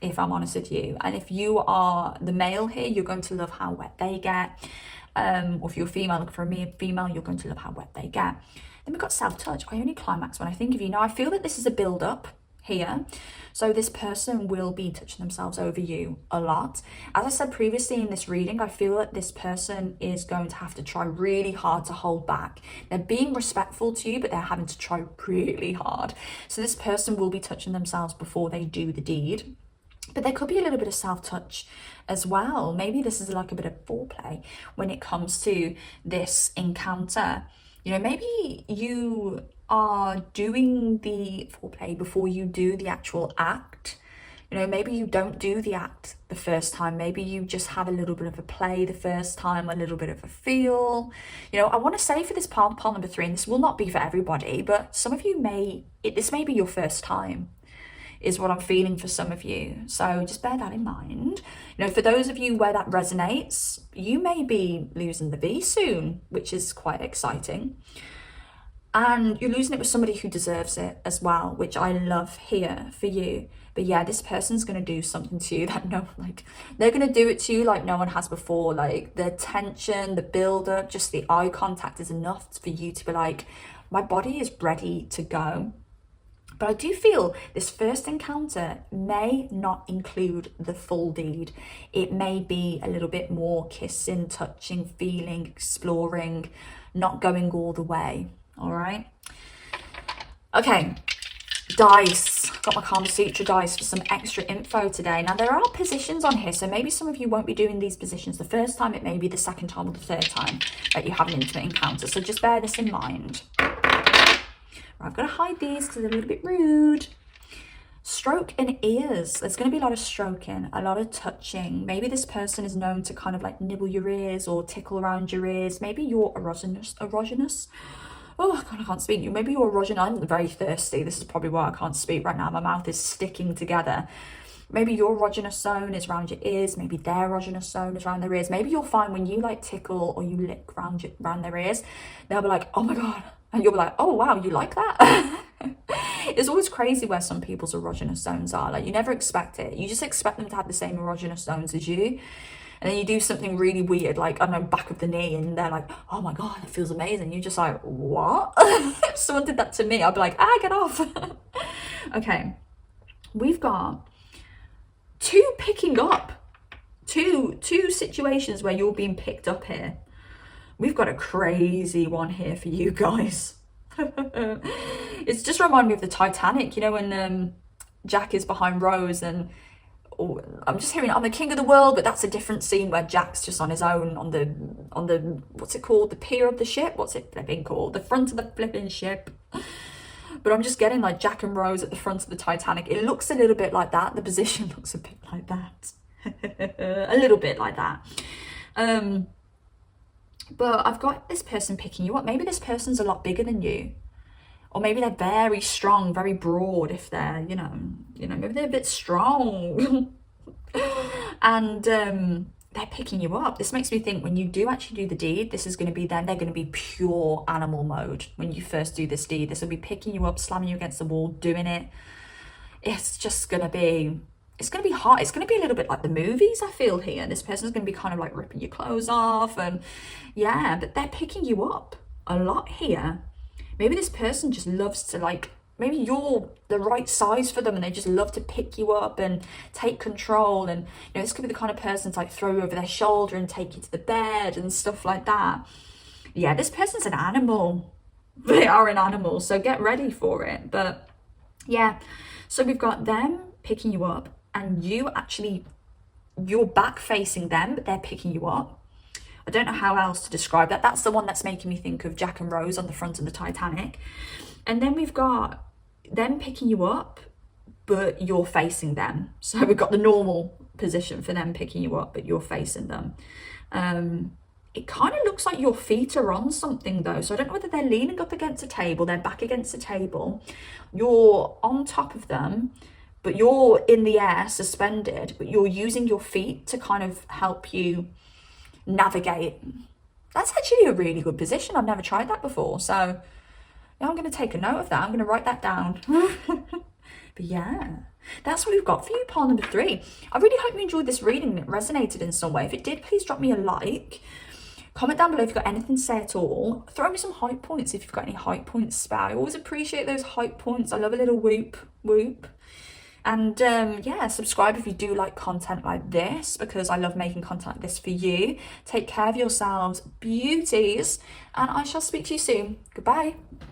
if I'm honest with you. And if you are the male here, you're going to love how wet they get. Or if you're female, looking for a female, you're going to love how wet they get. Then we've got self-touch. I only climax when I think of you. Now, I feel that this is a build-up here. So this person will be touching themselves over you a lot. As I said previously in this reading, I feel that this person is going to have to try really hard to hold back. They're being respectful to you, but they're having to try really hard. So this person will be touching themselves before they do the deed. But there could be a little bit of self-touch as well. Maybe this is like a bit of foreplay when it comes to this encounter. You know, maybe you are doing the foreplay before you do the actual act. You know, maybe you don't do the act the first time. Maybe you just have a little bit of a play the first time, a little bit of a feel. You know, I want to say for this pile number 3, and this will not be for everybody, but some of you this may be your first time, is what I'm feeling for some of you. So just bear that in mind. You know, for those of you where that resonates, you may be losing the V soon, which is quite exciting. And you're losing it with somebody who deserves it as well, which I love here for you. But yeah, this person's going to do something to you that they're going to do it to you like no one has before. Like the tension, the build up, just the eye contact is enough for you to be like, my body is ready to go. But I do feel this first encounter may not include the full deed. It may be a little bit more kissing, touching, feeling, exploring, not going all the way. All right. Okay. Dice. Got my Kama Sutra dice for some extra info today. Now, there are positions on here, so maybe some of you won't be doing these positions the first time. It may be the second time or the third time that you have an intimate encounter. So just bear this in mind. I've got to hide these because they're a little bit rude. Stroke and ears. There's going to be a lot of stroking, a lot of touching. Maybe this person is known to kind of like nibble your ears or tickle around your ears. Maybe you're erogenous. Oh, God, I can't speak. Maybe you're erogenous. I'm very thirsty. This is probably why I can't speak right now. My mouth is sticking together. Maybe your erogenous zone is around your ears. Maybe their erogenous zone is around their ears. Maybe you'll find when you like tickle or you lick around their ears, they'll be like, oh my God. And you'll be like, oh, wow, you like that? It's always crazy where some people's erogenous zones are. Like, you never expect it. You just expect them to have the same erogenous zones as you. And then you do something really weird, like, I don't know, back of the knee, and they're like, oh my God, it feels amazing. You're just like, what? If someone did that to me, I'd be like, get off. Okay. We've got two picking up. Two situations where you're being picked up here. We've got a crazy one here for you guys. It's just reminded me of the Titanic, you know, when Jack is behind Rose and I'm just hearing I'm the king of the world, but that's a different scene where Jack's just on his own on the what's it called, the pier of the ship, what's it flipping called, the front of the flipping ship. But I'm just getting like Jack and Rose at the front of the Titanic. It looks a little bit like that. The position looks a bit like that. A little bit like that. But I've got this person picking you up. Maybe this person's a lot bigger than you. Or maybe they're very strong, very broad if they're, you know, maybe they're a bit strong. And they're picking you up. This makes me think when you do actually do the deed, this is going to be then, they're going to be pure animal mode. When you first do this deed, this will be picking you up, slamming you against the wall, doing it. It's just going to be... It's going to be hot. It's going to be a little bit like the movies, I feel here. This person's going to be kind of like ripping your clothes off. And yeah, but they're picking you up a lot here. Maybe this person just loves to like, maybe you're the right size for them and they just love to pick you up and take control. And, you know, this could be the kind of person to like throw you over their shoulder and take you to the bed and stuff like that. Yeah, this person's an animal. They are an animal. So get ready for it. But yeah, so we've got them picking you up. And you're back facing them, but they're picking you up. I don't know how else to describe that. That's the one that's making me think of Jack and Rose on the front of the Titanic. And then we've got them picking you up, but you're facing them. So we've got the normal position for them picking you up, but you're facing them. It kind of looks like your feet are on something though. So I don't know whether they're leaning up against a table, they're back against a table. You're on top of them, but you're in the air, suspended, but you're using your feet to kind of help you navigate. That's actually a really good position. I've never tried that before. So Yeah, I'm going to take a note of that. I'm going to write that down. But yeah, that's what we've got for you, pile number 3. I really hope you enjoyed this reading and it resonated in some way. If it did, please drop me a like. Comment down below if you've got anything to say at all. Throw me some hype points if you've got any hype points spare. I always appreciate those hype points. I love a little whoop, whoop. And yeah, subscribe if you do like content like this, because I love making content like this for you. Take care of yourselves, beauties, and I shall speak to you soon. Goodbye.